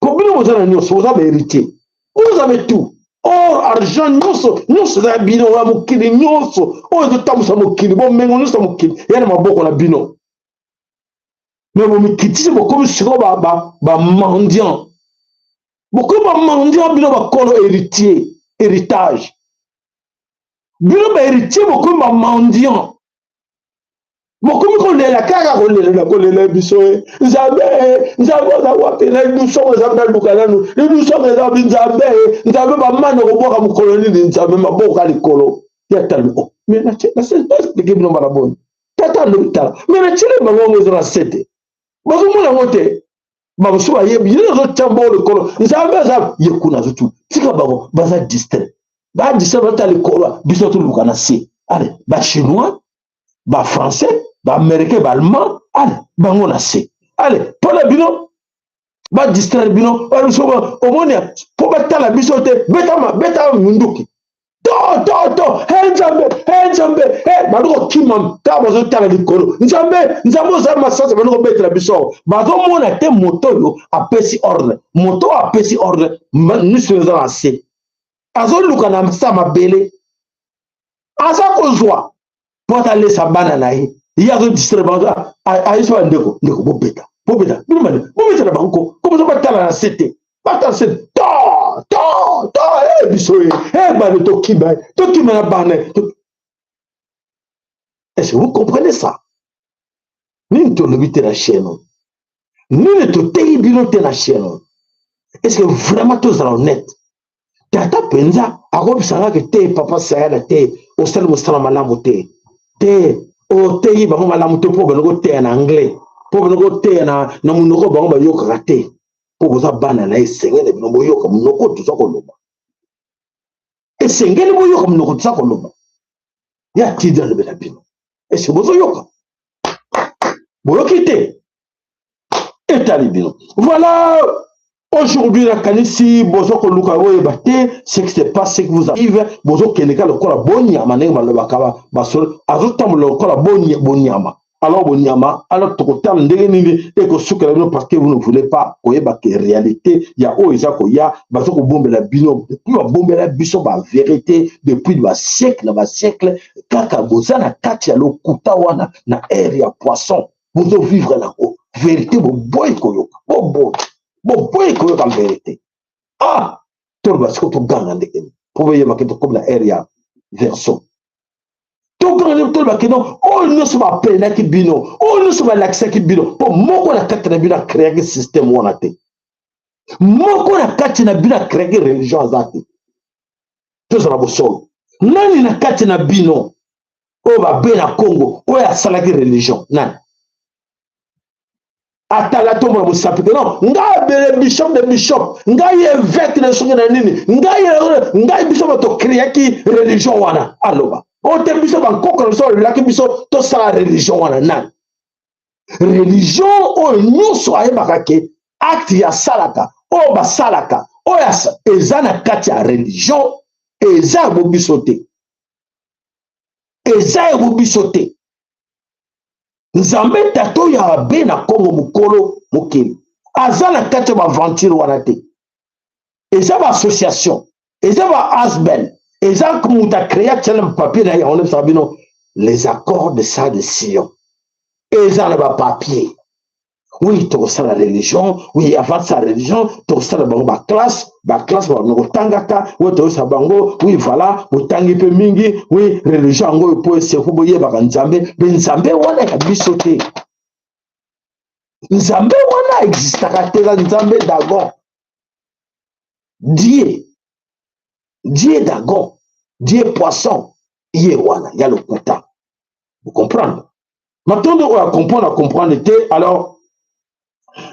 kobino boza na nyonso boza bahéritier boza betu or argent nyonso eza ya bino ya mokili nyonso oyo ezotambusa mokili bomengo nyonso ya mokili eya na maboko na bino me bomikitisi bokomi sikoyo bamandian bokomi bamandian bino bakolo héritage bino bahéritier bokomi bamandian bokomi kolela kaka kolela biso nzambe oza wapi na lusongo eza na luka nanu lusongo eza wapi nzambe bamana kobwaka mokolo nini nzambe maboko ya likolo ya talo me naexplike bino bana boni tata alobi tala me natiele bango yango eza na sete bazomona yango te bamosu bayebi ye nazotya mbao likolo nzambe aza ye kuna azotu tika bango baza distrait bazata likolo biso toluka na se ale bachinois bafrançais baaméricain baallemand ale bango na se ale mpona bino badistraire bino omoni mpo batala biso te beta munduki nzambe bandokokima kaka bazotala likolo nzambe oza masasa bandokobetela biso bazomona te moto oyo apesi ordre moto oyo apesi ordre miso eza na se azoluka na sa mabele aza kozwa mpo atalesa bana na ye ye azodistraire bango ayesi bandeko bobeta bobetela bango komozo batala na se te batala se biso bane tokima na bana. Est-ce que vous comprenez ça? Nini tolobi te na chaîne nini toteyi bino te na chaîne. Est-ce que vraiment tozala honnête? Tata penza akobisanga ke te papa sayala te osala mosala malamu te oteyi bango malamu te mpo banoko teya na anglais mpo banoko teya na monoko bango bayokaka te mpo boza bana na esengele bino boyoka monoko toza koloba Et c'est ngeli boyo comme nous ça koloba. Ya tida le belabino. Et c'est bozo yoka. Boyo kite. Et talibino. Voilà. Aujourd'hui, la canisi, bozo ko luka oye bate, c'est que c'est pas ce qui vous arrive. Bozo keneka le kola bonyama, nenga malobakaba, basol, azotam le kola bonyama. Alors bonyama, alors tokotal ndenge nini, et ko soukela bino parce que vous ne voulez pas, oye bake réalité, ya o ezako ya, bazo ko bombe la bino, depuis ba bombe la biso ba vérité, depuis ba siècle, kaka boza na kati ya lo kuta wana, na air ya poisson, bozo vivre la ko, vérité bo boy koyoka, bo boy. Bon, pour écouter la vérité. Ah, tout le monde, c'est tout gang en déclin. Pour voyez ma question comme la area verso. Tout gang tout le monde, oh nous sommes à peine qui bino, oh nous sommes à l'accès qui bino. Pour moi qu'on a quatre na bino créer un système où on a été. Moi qu'on a quatre na bino créer une religion azati. Tout ça va solo. Nani na quatre na bino, oh va ben à Congo, oh ya salaki religion, nani. Atala tombo mo sapite non nga bele bishop de bishop nga ye évêque na songa na nini nga bishop to créer ki religion wana aloba o te bishop en kokoro so la ki bishop to sa religion wana nan religion o nyuso aye bakake acte ya salaka o ba salaka o ya ezana kati ya religion eza bo bisote eza bo bisote Nzambe tato ya be na Congo mukolo mukili. Azala kati ba aventure wana te. Eza ba association, eza ba asbel, eza kumuta créer tel papier na ya on sabino les accords de ça de Sion. Eza na ba papier. Oui, tu as la religion, oui, avant sa religion, tu as la classe, ba no tangaka, oui, tu as bango, oui, voilà, o tangi pe mingi, oui, religion ngo po se ko boye ba nzambe, be nzambe wana ka bisote. Nzambe wana existe ka te la nzambe Dagon. Dieu Dagon, Dieu poisson, yé wana, ya le kuta. Vous comprenez? Maintenant on va comprendre te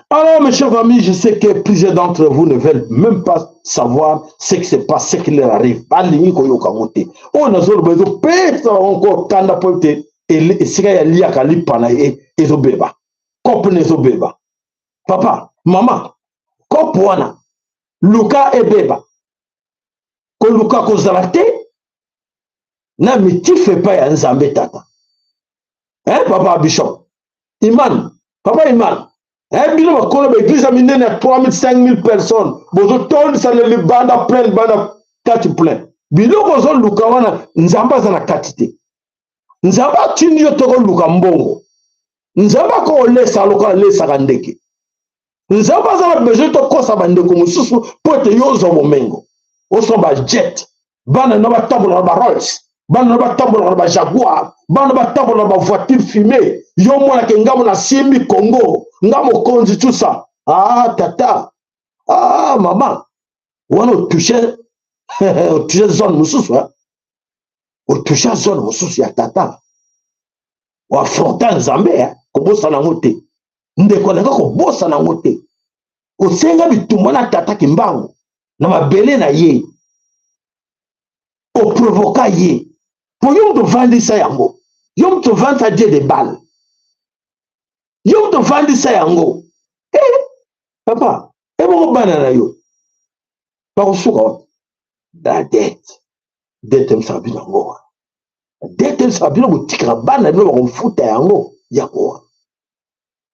alors, mes chers amis, je sais que plusieurs d'entre vous ne veulent même pas savoir ce qui se passe, ce qui leur arrive. On a besoin peut-être encore quand on peut et ce qu'il y a kali pana et beba. Kopne zo beba. Papa, maman, kopwana. Luka et beba. Ko Luka ko zalate. Na mais tu fais pas ya nzambe tata. Hein, papa Bishop. Iman, papa Iman. Eh bien, on a l'église à 3 000, 5 000 personnes. Vous tournez ça les bandes plein, bandes 4 plein. Bilo bozo luka wana nzamba za na katite. Nzamba tini yo toko luka mbongo. Nzamba ko lesa loka lesa kandeke. Nzamba za na besoin to kosa bandeko mususu pote yozo momengo. Oso ba jet. Bana na ba tambola na ba Rolls. Bana na ba tambola na ba Jaguar. Bana ba tambola na ba voiture fumée. Yo mwana ke ngamo na Simbi Congo. Ngamo konzi tout ça. Ah tata. Ah maman. Wana toucher zone mususu hein. O toucher zone mususu ya tata. O affronter Nzambe hein. Ko bossa na ngote. Ndeko na ko bossa na ngote. Ko senga bitumba na tata kimbango. Na mabele na ye. O provoka ye. Pour yom to vandi sa yango. Yom to vandi sa Dieu de balles. Yom to vandi sa yango. Papa, bon banana yo. Par suka la dette. Dette msabi nango. Dette msabi nango tikra bana no ko futa yango yako.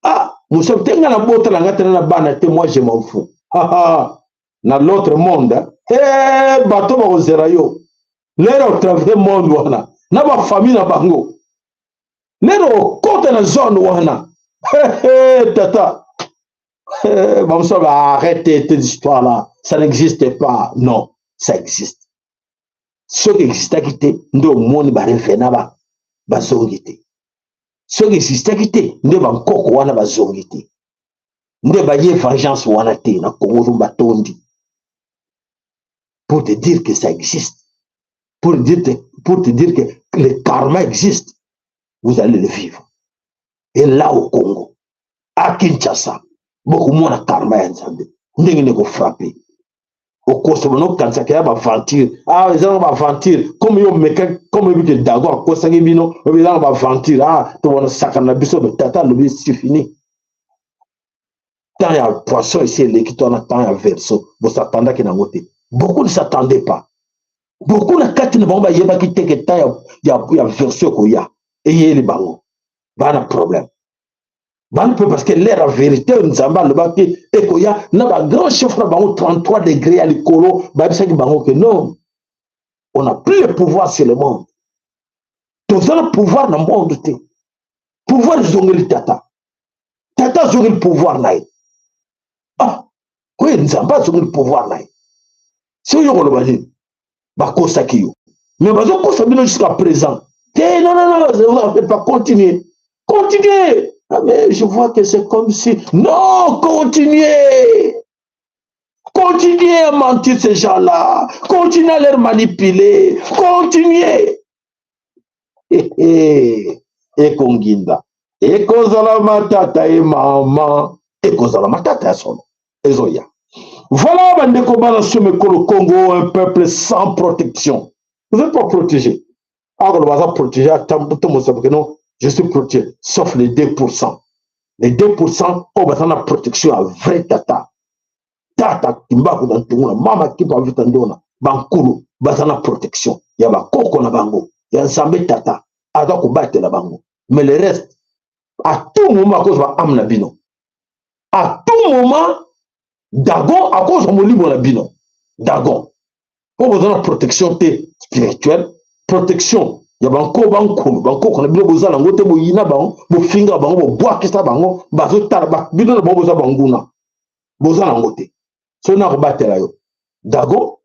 Ah, musa tenga na bota la ngata na bana te moi je m'en fous. Na l'autre monde. Bato ba ozera yo. Lero travers monde wana. Na ba famille na bango. Lero côté na zone wana. Tata. Arrêtez cette histoire-là. Ça n'existe pas. Non, ça existe. Ce qui existe à quitter, nous, monde va revenir là, va zongiter. Ce qui existe à quitter, nous, va encore wana va zongiter. Nous, va y vengeance wana te, na Congo batondi. Pour te dire que ça existe. Pour te dire que le karma existe. Vous allez le vivre. Et là au Congo, à Kinshasa, beaucoup moins de karma ya Nzambe. Ndenge ne ko frapper. au Kosovo quand ça a aventure ah ils ont aventure comme yo meka comme yo que d'accord ko sangi bino ils ont aventure ah to wona sakana biso be tata le c'est fini tant il y a poisson ici l'équipe on tant il y a verso vous s'attendez qu'il n'en ait beaucoup ne s'attendaient pas beaucoup na kati ne vont pas yeba ki te que tant il y a verso ko ya et il les bango pas de problème. Ban peu parce que l'air en vérité nzamba le baki ekoya na ba grand chef na bango 33 degrés à l'écolo ba bisa ki bango que non on n'a plus le pouvoir sur le monde tous le pouvoir dans le monde te pouvoir zongeli tata zongeli pouvoir naï ah quoi nzamba zongeli pouvoir naï c'est yo ko bani ba ko sakiyo mais ba zo ko sabino jusqu'à présent non on ne peut pas continuer ah, mais je vois que c'est comme si... Non, continuez à mentir ces gens-là. Continuez à les manipuler. Continuez. Et Konginda. Et Kozala Matata et maman. Et Kozala Matata et son. Et Zoya. Voilà, Bandeko Balanso Mekolo Congo, un peuple sans protection. Vous n'êtes pas protégé. Alors, on va protéger à Tambuto non. Je suis protégé, sauf les 2%. Les 2%, on va la protection à vrai tata. Tata, Kimbaku dans tout le monde, maman qui va vite en donner, Bankulu, la protection. Il y a ma coco na bango, il y a un sambe tata, alors qu'on batte la bango. Mais le reste, à tout moment, à cause de l'âme bino. À tout moment, Dagon, à cause de mon libre bino. Dagon. On va la protection spirituelle, protection. Il y a banko qu'on a bien besoin de ngote bo yina bango bo finga bango bo bois kesta bango bazo tarba bino na besoin banguna besoin na ngote so na rebatela yo dago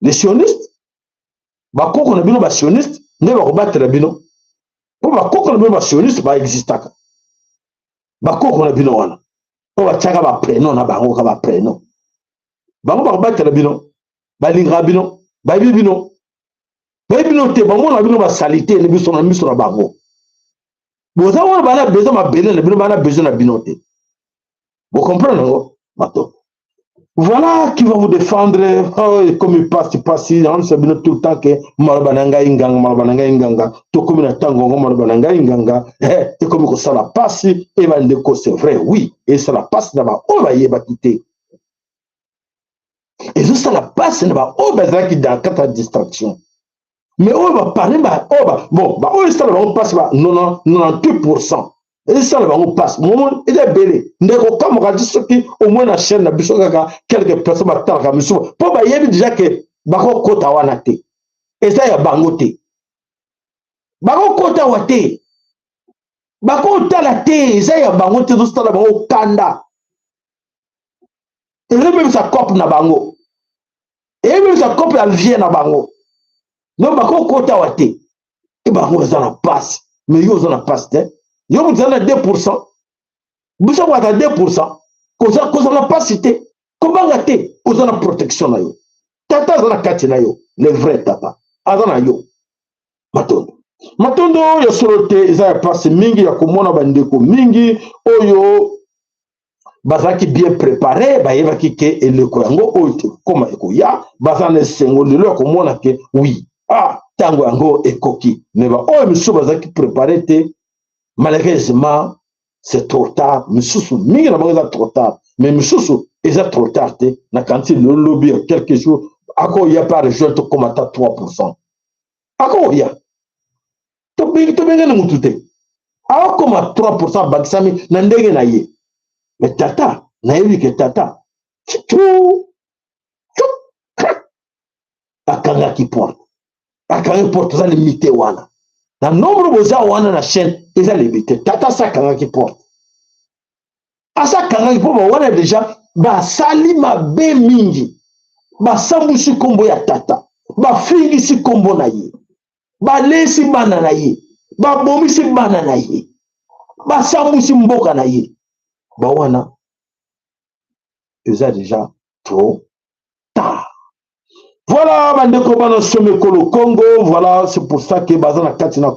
les sionistes bako qu'on a bino ba sioniste ne ba rebatela bino po bako qu'on a bino ba sioniste ba existaka bako qu'on a bino wana po ba chaka ba prénom na bango ka ba prénom bango ba rebatela bino ba lingra bino ba bino te bango na bino ba salité ne biso na miso na bango boza wana bana besoin ma belé le bino bana besoin na bino te vous comprenez non bato voilà qui va vous défendre comme il passe on se bino tout le temps que malabananga inganga to comme na tango malabananga inganga et comme ko sala passe et va ndeko c'est vrai oui et ça la passe na ba o ba yeba kité et ça la passe na ba o ba za ki dans quatre distraction. Mais on va parler, ça va passer 98%. Et ça va passer. Moment, il est belé. N'est-ce pas, moi, je dis au moins la chaîne, quelques personnes m'attendent comme ça. Pour il y a déjà que Bako Kota Wanate. Et ça, il y a Bangote. Bako Kota Wate. Bako Talate. Et ça, il y a Bangote, tout ça, Bango Kanda. Et même sa coupe na Bango. Et même sa coupe, elle vient na Bango. Non, bako kota wate. Et bako zana passe. Mais yo zana passe te. Yo vous zana 2%. Vous savez à 2%. Cause zana passe te. Comment gâter? Cause zana protection na yo. Tata zana kati na yo. Le vrai tata. Azana yo. Matondo yo solote za passe mingi ya komona bandeko mingi oyo bazaki bien préparé ba yeba kike eleko yango oyo koma ekoya bazana sengo lelo komona ke oui. Ah, tango yango ekoki. Mais oh, monsieur bazaki préparé te. Malheureusement, c'est trop tard. Monsieur, mingi na bango trop tard. Mais monsieur, c'est trop tard te. Na kanti le lobby quelques jours. Ako ya pas rejoindre comme à 3%. Ako ya. To benga na mutute. Ako comme à 3% bakisami na ndenge na ye. Mais tata, na yebi ke tata. Chou. Akanga qui porte. Akanga porte ça limité wana. Na nombre boza wana na chaîne, ils ont limité. Tata sa kanga qui porte. Asa kanga qui porte wana déjà ba sali ma be mingi. Ba sambusi kombo ya tata. Ba fingi si kombo na ye. Ba lesi bana na ye. Ba bomi si bana na ye. Ba sambusi mboka na ye. Ba wana ils ont déjà trop tard. Voilà, bandeko bana somekolo Congo, voilà, c'est pour ça que baza na kati na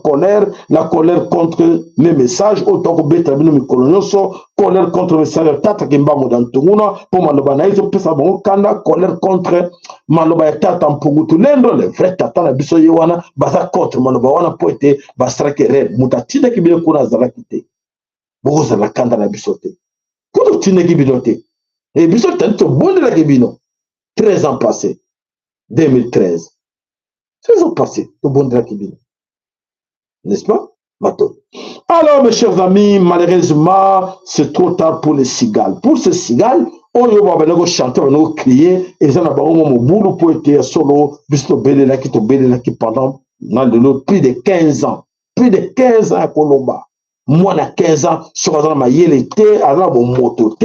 la colère contre les messages, autant que beta bino mikolonyoso, colère contre les messages tata kimba modantunguna, pour maloba na iso pesa bango kanda, colère contre maloba ya tata mpungutu lendo, le vrai tata na biso yewana, baza contre maloba wana po ete bastrake red, mutatinda kibile kuna zala kite, boko zala kanda na biso te, kuto tinda kibino te, et biso tanto bonde la kibino, 13 ans passés. 2013. 13 ans passés, au bon de la Kibine. N'est-ce pas? Bateau. Alors, mes chers amis, malheureusement, c'est trop tard pour les cigales. Pour ces cigales, on va chanter, on va crier, et ça n'a pas au boulot pour être solo, puisque Béléla qui pendant plus de 15 ans. Plus de 15 ans à Colomba. Moi, à 15 ans, sur ma yélité, à la moto,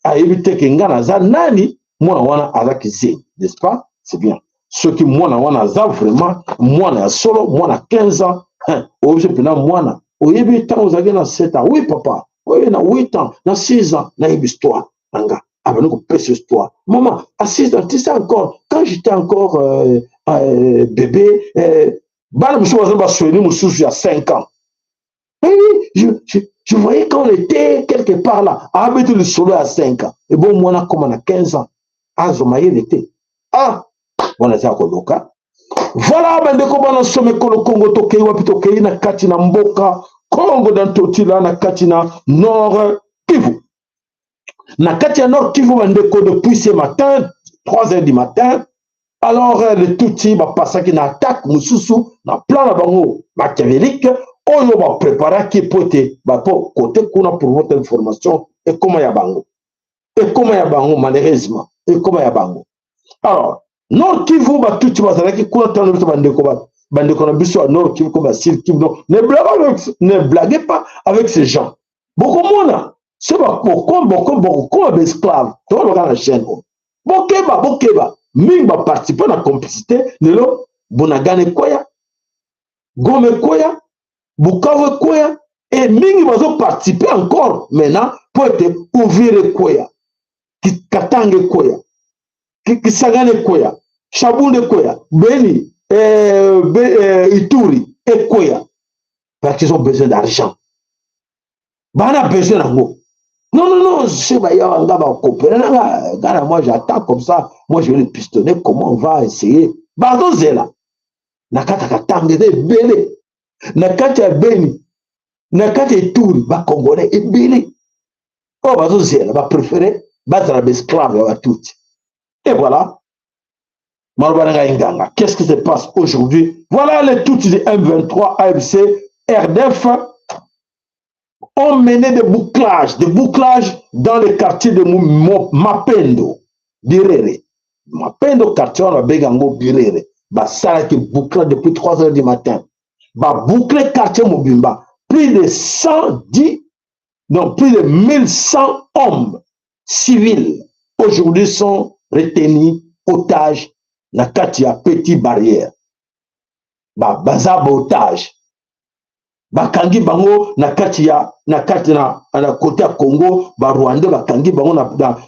à éviter qu'il y ait nani, moi, on a n'est-ce pas? C'est bien. Ceux qui moi vraiment moi solo moi 15 ans objet pena moi oyebi temps aux na 7 ans oui papa oui na 8 ans na 6 ans na histoire anga avant que pèse histoire maman à 6 ans tu sais encore quand j'étais encore bébé bana muso bazamba soigner mususu à 5 ans oui je voyais quand on était quelque part là à mettre le solo à 5 ans et bon moi comme on a 15 ans à zomaye l'été ah voilà, bandeko bana somekolo Congo tokei wapi tokei na kati na mboka Congo dans totila na kati na Nord Kivu. Na kati ya Nord Kivu bandeko depuis ce matin, 3 heures du matin, alors le Tutsi va passer qui na attaque mususu na plan na bango machiavélique oyo va préparer qui pote ba po côté kuna pour votre information et comment ya bango. Et comment ya bango malheureusement et comment ya bango. Alors Nord Kivu ba tout bazalaki kuna tano biso bandeko na biso à Nord Kivu comme Sud Kivu ne blaguez pas avec ces gens. Bokomona c'est ba boko esclave to ba na chaîne bokeba mingi ba participer na complicité lelo bonagane koya Gome koya Bukavu koya et mingi bazo participer encore maintenant pour être ouvrir koya Katange koya Kisangane koya Chabunde koya, Beni, Ituri, et koya. Parce qu'ils ont besoin d'argent. On a besoin d'argent. Non, je moi j'attends comme ça. Moi je vais le pistonner. Comment on va essayer? Bardo Zela. Nakata Katange de Bele. Nakata Beni. Nakata Ituri, ba Congolais et Bele. Oh, Bardo Zela, va préférer battre l'esclave à tout. Et voilà. Qu'est-ce qui se passe aujourd'hui? Voilà les Tutsis de M23, AFC, RDF ont mené des bouclages dans les quartiers de Mapendo, Birere. Mapendo, quartier, on a Begango, Birere. Ça qui bouclage depuis 3 heures du matin. Boucler quartier Mobimba. Plus de 110, non, plus de 1100 hommes civils aujourd'hui sont retenus otages. Na kati ya petit barrière baza otage bakangi bango na kati na côté ya Congo ba Rwanda bakangi bango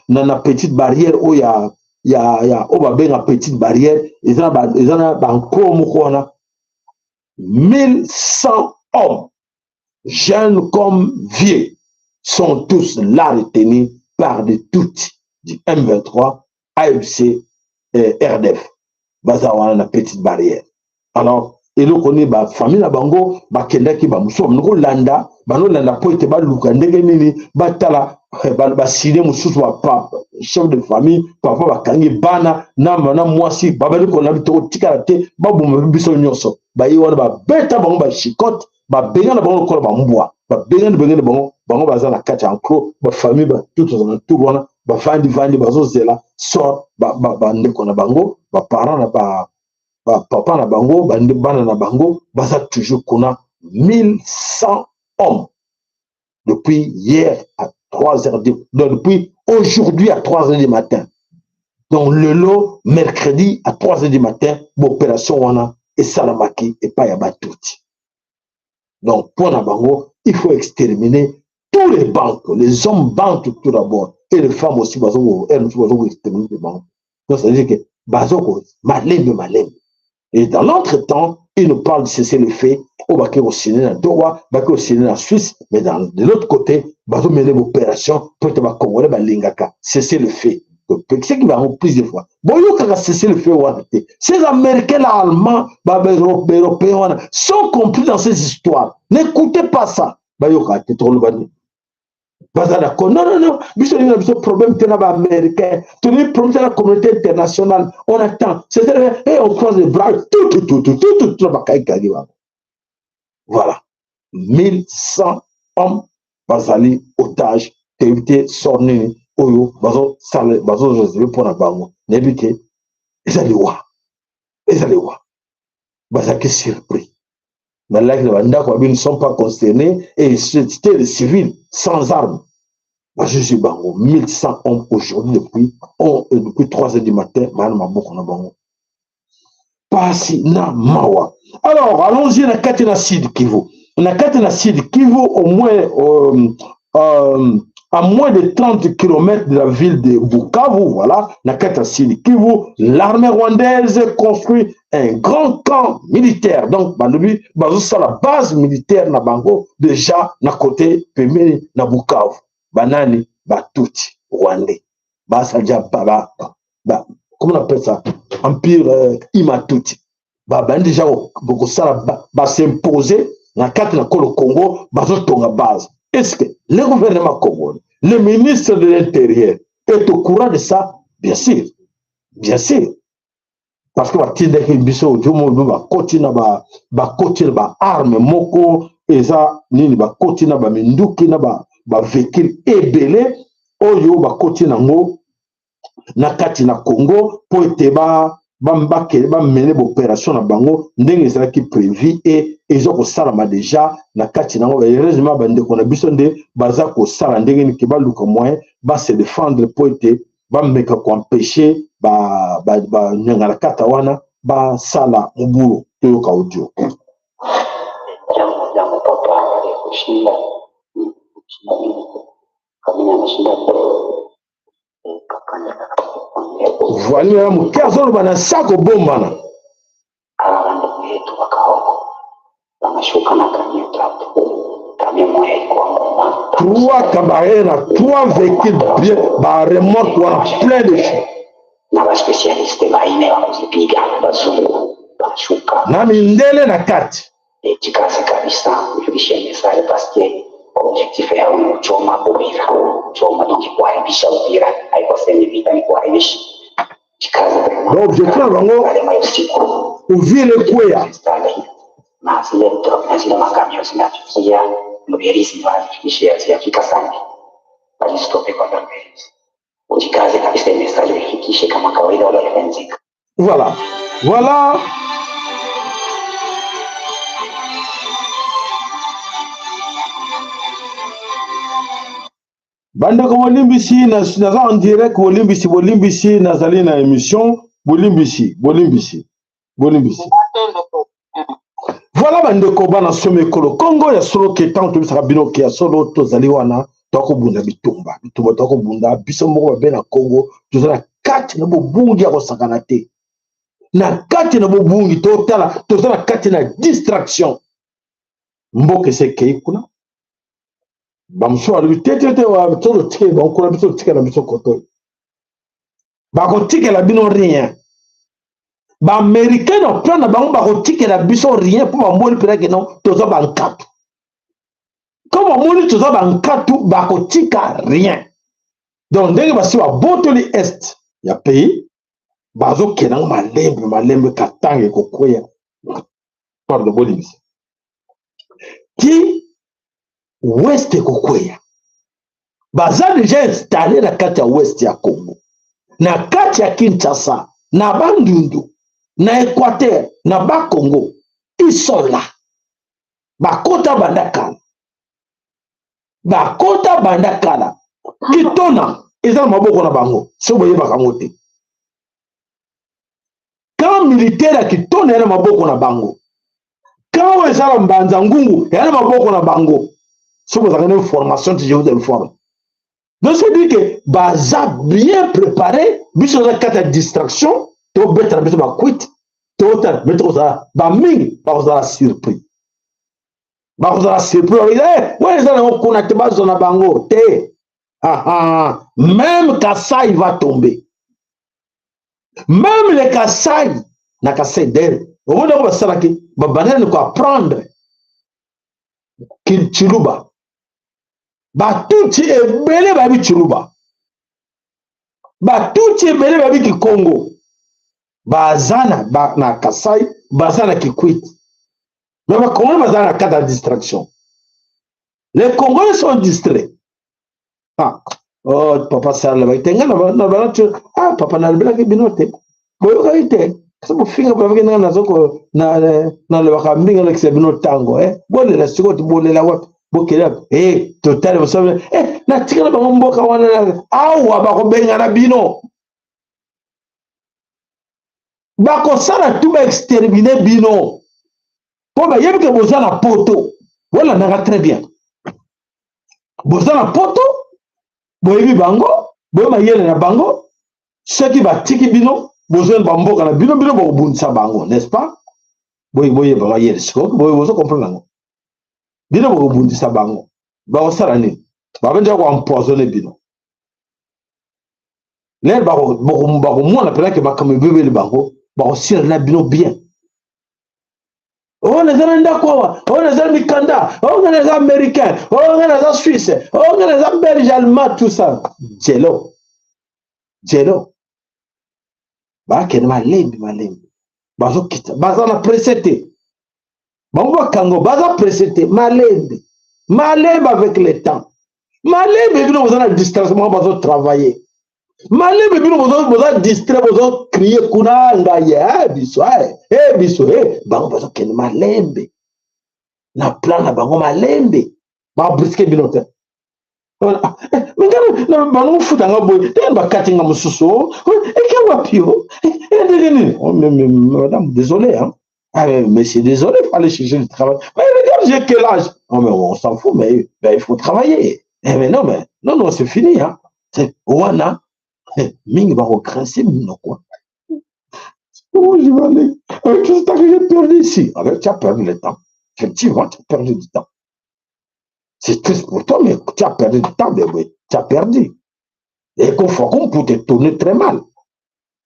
na petite barrière o ya o ba benga petite barrière ezana ba nkomo kona 1100 hommes jeunes comme vieux sont tous là retenus par des Tutsis du M23 AFC RDF bazawana na petite barrière. Alors, et le connaît ba famille na bango ba kendaki ba muso bango landa po ete ba luka ndenge nini batala ba sile mususu ba papa chef de famille papa ba kangi bana na mwasi ba bali ko na bito tikala te ba bomo biso nyonso ba yi wana ba beta bango ba chicote ba benga na bango ko ba mbwa ba benga bango baza na kati enclos ba famille ba tout na tout wana ba vandi bazozela sort ba ndeko na bango ba parents na ba papa na bango bana na bango baza toujours kuna 1100 hommes depuis hier à 3 heures depuis aujourd'hui à 3 heures du matin. Donc le lot mercredi à 3 heures du matin l'opération wana et salamaki et pas yaba tout. Donc pour na bango il faut exterminer tous les banques, les hommes banques tout d'abord et les femmes aussi exterminer les banques. Donc ça veut dire que bazoko malembe. Et dans l'entretemps, il nous parle de cesser le fait au baquet au Sénégal à Doha, baquet au Sénégal en Suisse, mais de l'autre côté, bazo mener l'opération pour te Congolais balingaka, cesser le fait. Ce qui va en plusieurs fois. Bon, il y a cesser le fait ou arrêter. Ces Américains, les Allemands, les Européens sont compris dans ces histoires. N'écoutez pas ça. Bah, il y a trop le bani. Non. Biso problème de l'Américain. Tous les problèmes de la communauté internationale. On attend. C'est-à-dire, on croise les bras. Tout. Voilà. 1100 hommes, bazali, otages, t'éviter, sorni, oyo, bazo, José pour la bango. N'ébité, ils allaient voir. Bazaki surpris. Mais là, les ne sont pas concernés et c'était des civils sans armes. Je suis bango, 1100 hommes aujourd'hui depuis 3 heures du matin, Pasi na mawa. Alors, allons-y na Katina Sud Kivu. Na Katina Sud Kivu, au moins, à moins de 30 km de la ville de Bukavu, voilà, na Katina Sud Kivu, l'armée rwandaise construit un grand camp militaire. Donc, c'est la base militaire na Bango, déjà, na côté Pemeli, na Bukavu. Banani, Batuti, Rwandais. Comment on appelle ça? Empire Imatuti. Déjà, s'imposer dans le Congo, dans base. Est-ce que le gouvernement congolais, le ministre de l'Intérieur est au courant de ça? Bien sûr. Bien sûr. Parce que armes, moko, eza, nini, minduki, véhicule ébélé, oyo, nango, na kati na Congo pour ete ba mener l'opération na bango ndenge ezalaki prévu et ils ont kosalama déjà na kati nango heureusement bandeko na biso nde baza kosala ndenge niki baluka moyen ba se défendre pour ete bameka koempêcher nyanga na kata wana basala mobulu toyoka audio. Voilà, mon cœur, on a un sac au bon mana. Trois cabarets, trois véhicules bien, remorque, plein de choses. Na mindele na kati. Objectif est un choma kubira choma donc kuharibisha mpira haikosemi vita ni kuharibisha l'objectif bango uvile kwea na zile makamio zinafikia mberisi zinafikishia zifika sana bali stope kwa mberisi ujikaze kabisa message ifikishe kama kawaida wala yafenzika. Voilà bandeko bolimbisi naza en direct bolimbisi nazali na émission bolimbisi voilà bandeko bana some kolo Congo ya solo ke tant to bisaka bino ke ya solo tozali wana tokobunda bitumba tokobunda biso moko babe na Congo tozala kati na bobungi ya kosakana te na kati na bobungi tozala kati na distraction mboka esekei kuna bamusoa bitete wa tolo te bakola biso tikela biso koto bakotikela bino rien ba américain no plan na bango bakotikela biso rien pour bamoni pela que non toza bankatu comme bamoni toza bankatu bakotika rien donc ndenge basi babotoli est ya pays bazokenda ngo malembe katange kokwea pardon bolibisi ki ouest kokwea baza déjà installé na kati ya ouest ya Congo na kati ya Kinshasa na Bandundu na Équateur na Bakongo isola bakota bandakala kitona eza maboko na bango so boyebaka ngo te quand militaire ya kitona yana maboko na bango quand ezala mbanza ngungu yana maboko na bango. Si vous avez une formation, je vous informe. Donc, c'est dire que baza bien préparé, bis sur la carte de distraction, to beta biso ba quit to ta metro za ba mingi ba za surpris ba za surpris ouais ça on connecte ba zona bango te même Kassai va tomber même les Kassai na Kassai d'elle au moment où va salaki ba banane ko apprendre qu'il chiluba ba tout est belé ba bi chiluba ba tout est belé ba bi ki Congo bazana ba na Kassai bazana ki quit mais ba Congo bazana kata distraction les Congolais sont distraits oh papa sala ba tenga na ba papa na bela ki binote boyo ka ite sabu finga ba vingana na zoko na le ba mbinga le ke binote tango bole la siko bole la wat bokela total bo sabe na tikala ba mboka wana awa ba ko benga na bino bako sala tout ba exterminer bino po ba yebike bozana poto wala na très bien bozana poto boyebi bango boye mayele na bango ceux ba tiki bino bozana bamboka na bino bino bobundisa bango n'est-ce pas boye ba mayele siko boye bozo comprendre ngo bino bobundisa bango ba sala ni ba benja ko empoisonner bino ne ba ko mona pela ke ba comme bébé bango ba sir na bino bien on est dans d'accord on est dans Mikanda on est dans américain on est dans Suisse on est dans belge allemand tout ça jello ba ken malembi bazo kita baza na précédé bango kango baza précédé malembi avec le temps malembi bino baza na distraction bazo travailler malembe bino bozo distrait bozo crier kuna ngaye biso bango bozo ken malembe na plan na bango malembe ba brisker bino te mingana na bango futa nga boy te ba katinga mususu ke wapio madame désolé monsieur désolé fallait chercher du travail mais regarde j'ai quel âge mais on s'en fout mais il faut travailler mais non c'est fini c'est wana mingi va recrasser non quoi. Oh, je vais aller. Qu'est-ce que j'ai perdu ici? Tu as perdu le temps. Effectivement, tu as perdu du temps. C'est triste pour toi, mais tu as perdu du temps, bébé. Tu as perdu. Et qu'on faut qu'on peut te tourner très mal.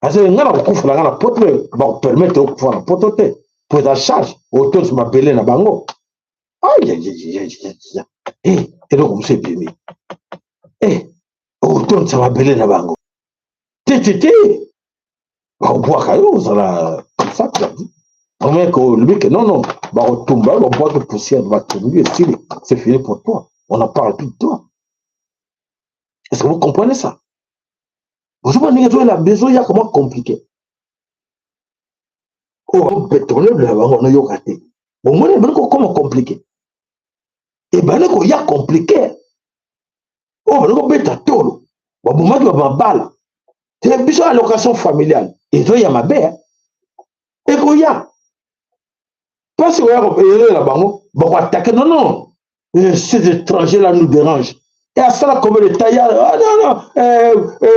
Parce que nous avons permettre de faire la potote. Pour ta charge, autant de m'appeler na bango. Et donc, on s'est bien. Autant de m'appeler na bango. Tétété, on boit ça là, comme ça, on met que le mec, non, on tombe, on boit de poussière, on va tomber, c'est fini pour toi, on n'en parle plus de toi. Est-ce que vous comprenez ça? Vous savez, la besoin, il y a comment compliqué. On peut tourner, on a eu raté. Bon, moi, comment compliqué? Et ben, il y a compliqué. On va mettre à tolo. Bon, moi, je vais balle. C'est la besoin allocation familiale. Et toi, il y a ma belle. Et qu'il y a. Parce qu'il y a là-bas, on va attaquer. Non. Ces étrangers-là nous dérangent. Et à ça, comme les taillards. Non.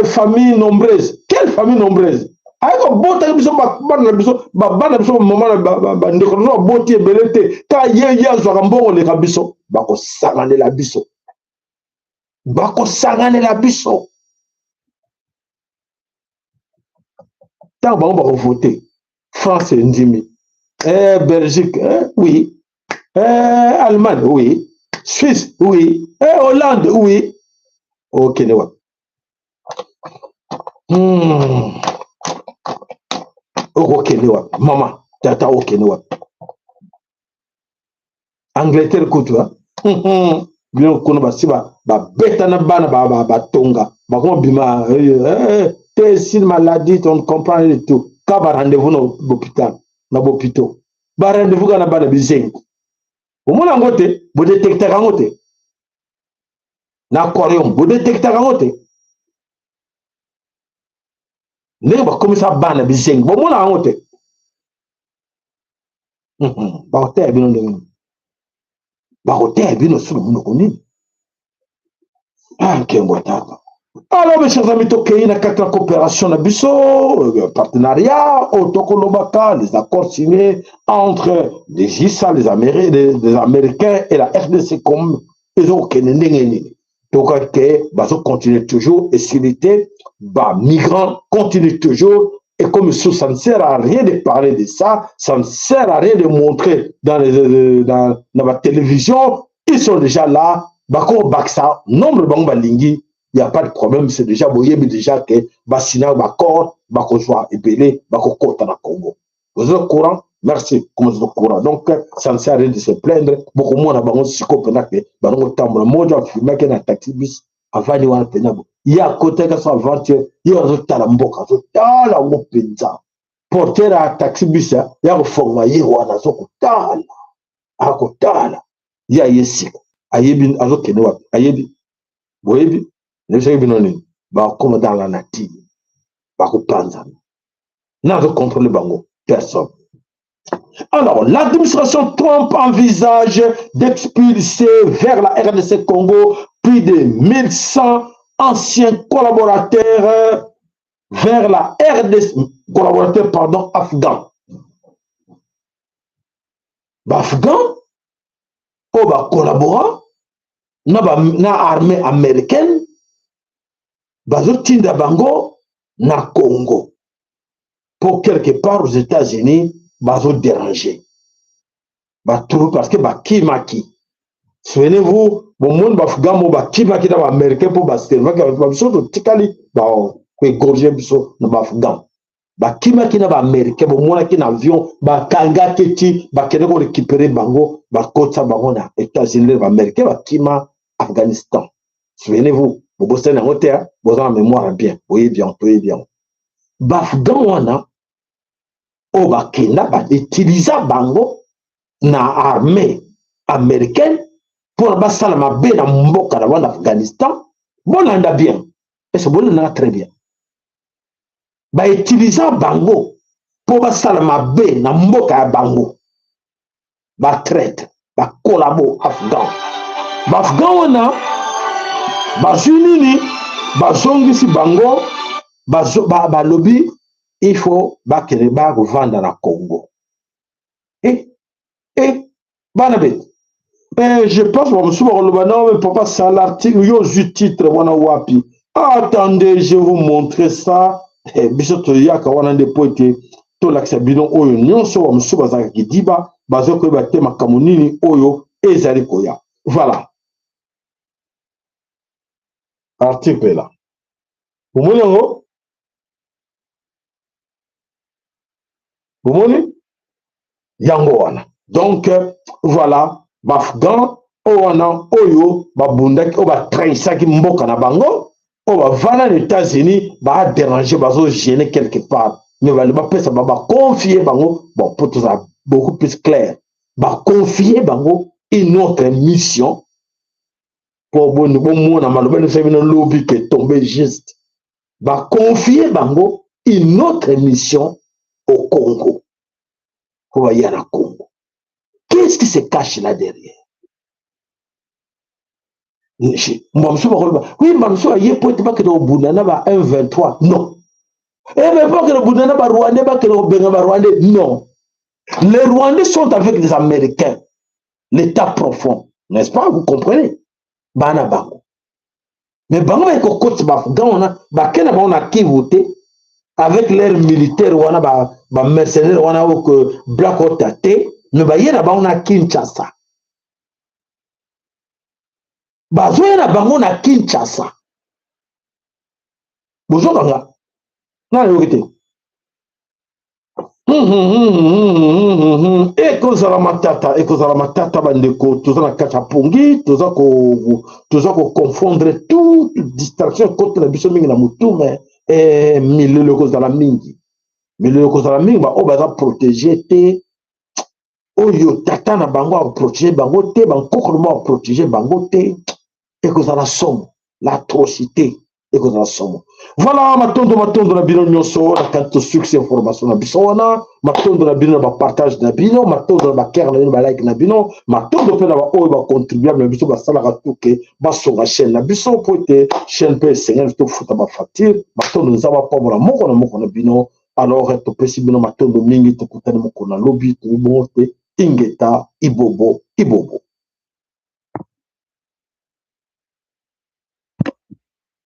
Famille nombreuse. Quelle famille nombreuse? Quand on va voter, France et Ndimi, Belgique, oui, Allemagne, oui, Suisse, oui, Hollande, oui, ok, ok, maman, tata, ok, Angleterre, couture, bien qu'on va si ba bêta na bana ba tonga, ba comment bima, t'es si maladie, on comprend et tout. Quand va rendez-vous dans l'hôpital, dans l'hôpital, va rendez-vous quand on a besoin. Au moins en côté, vous détectez en côté. L'aquarium, vous détectez en côté. Ne va comme ça ban besoin. Au moins en côté. Ba hôtel bien de. Ba hôtel bien sur le monde. Ah, quel beau temps. Alors, mes chers amis, il y a une coopération, partenariat, les accords signés entre les ISA, les Américains et la RDC comme ils ont donc, ils continuent toujours et s'iliter, migrants continuent toujours. Et comme ça ne sert à rien de parler de ça, ça ne sert à rien de montrer dans la télévision, ils sont déjà là, Bako Baksa, nombre de Bangalingui. Il n'y a pas de problème, c'est déjà boyé, mais déjà que Bassina, Bakor, Bakozwa, Ebele, Bakoko, dans le Congo. Vous êtes au courant? Merci, comme vous êtes au courant. Donc, ça ne sert à rien de se plaindre. Beaucoup moins, on a si copenhague, on a tambour, moi, j'ai filmé qu'il y a un taxi-bus, avant de voir pénable. Il y a un côté qui sont aventure, il y a un talamboka, il y a un penza. Porter un taxi-bus, il y a un formaillé, il y a un zokotala, akotala, il y a un yesik, ayebi, azokenewa, ayebi, boyebi. Comme dans la nature, n'a de contrôle bango, personne. Alors, l'administration Trump envisage d'expulser vers la RDC Congo plus de 1100 anciens collaborateurs vers la RDC, collaborateurs, pardon, afghans. Afghans, ou collaborant, na armée américaine, bazotinda bango na Congo pour quelque part aux États-Unis bazo déranger parce que bakimaki souvenez-vous bon monde bafugamo bakimaki na américain pour bastelma ka biso to tikali ba ko gorger biso na bafugam bakimaki na américain bon mona ki na avion bakanga keti bakene ko récupérer bango bakota bango na États-Unis ba américain bakima Afghanistan souvenez-vous vous bossez dans votre vous en mémoire bien. Oui, bien, oui, bien. Bafgan wana, o bakenda, utiliser bango na armée américaine pour basala mabe na mboka na wana Afghanistan. Bon, anda bien. Et c'est bon, on très bien. Utiliser bango pour basala mabe na mboka ya bango. Traite, collabo afghan. Bafgan wana, bazunini, bazongisi bango, balobi, il faut vendre na Congo. Banabet. Je pense que papa, ça l'article, il y a titre, wapi. Attendez, je vais vous montrer ça. Bisoto yaka wana de poete to lakisa bidon oyo nyonso wa musuba za kidiba bazoko ba tema kamunini oyo ezali koya. Voilà. Article là. Vous voyez yango wana. Donc voilà, bafgan owana oyo babundaki o ba traisaki mboka na bango. On va vendre les États-Unis, va déranger, va se gêner quelque part. Mais va confier bango, bon, pour tout ça, beaucoup plus clair, va confier bango une autre mission pour bon monde, malheureusement, c'est une lobby qui est tombé juste. Va confier bango une autre mission au Congo. Pour y aller au Congo. Qu'est-ce qui se cache là derrière? Oui, Mamsou a yé poète pas que le Bounana va 1,23. Non. Eh bien, pas que le Bounana va Rwandais, pas que le Bénin va Rwandais. Non. Les Rwandais sont avec les Américains. L'état profond. N'est-ce pas? Vous comprenez? Bana Bango. Mais Bango est au côté Bafgan, on a qui voté avec l'air militaire, on a mercenaires, on a Black Otate, mais on a Kinshasa. Bazoya na bango na Kinshasa. Bozo kanga. Na yokite. Ekozala matata bandeko, toza na kachapungi, toza ko confondre toute distraction contre la biso mingi na mutu mais milelo kozala mingi. Milelo kozala mingi ba o baza protéger te. Oyo tata na bango a protéger bango te, ban kokolo mo protéger bango te. Et que ça la somme, l'atrocité, ekozala somo. Voilà, matondo na bino nyonso na kanto succès information na biso wana, matondo na bino na partage na bino, matondo na bakere na bino ba like na bino, matondo pe na ba oyo ba contribuable na biso ba sala ka tuke ba songa chaîne na biso pour te chaîne pe sengen to futa ba facture, matondo nzaba pamola moko na bino. Alors to pesi bino matondo mingi to kutana moko na lobby to bonte ingeta ibobo.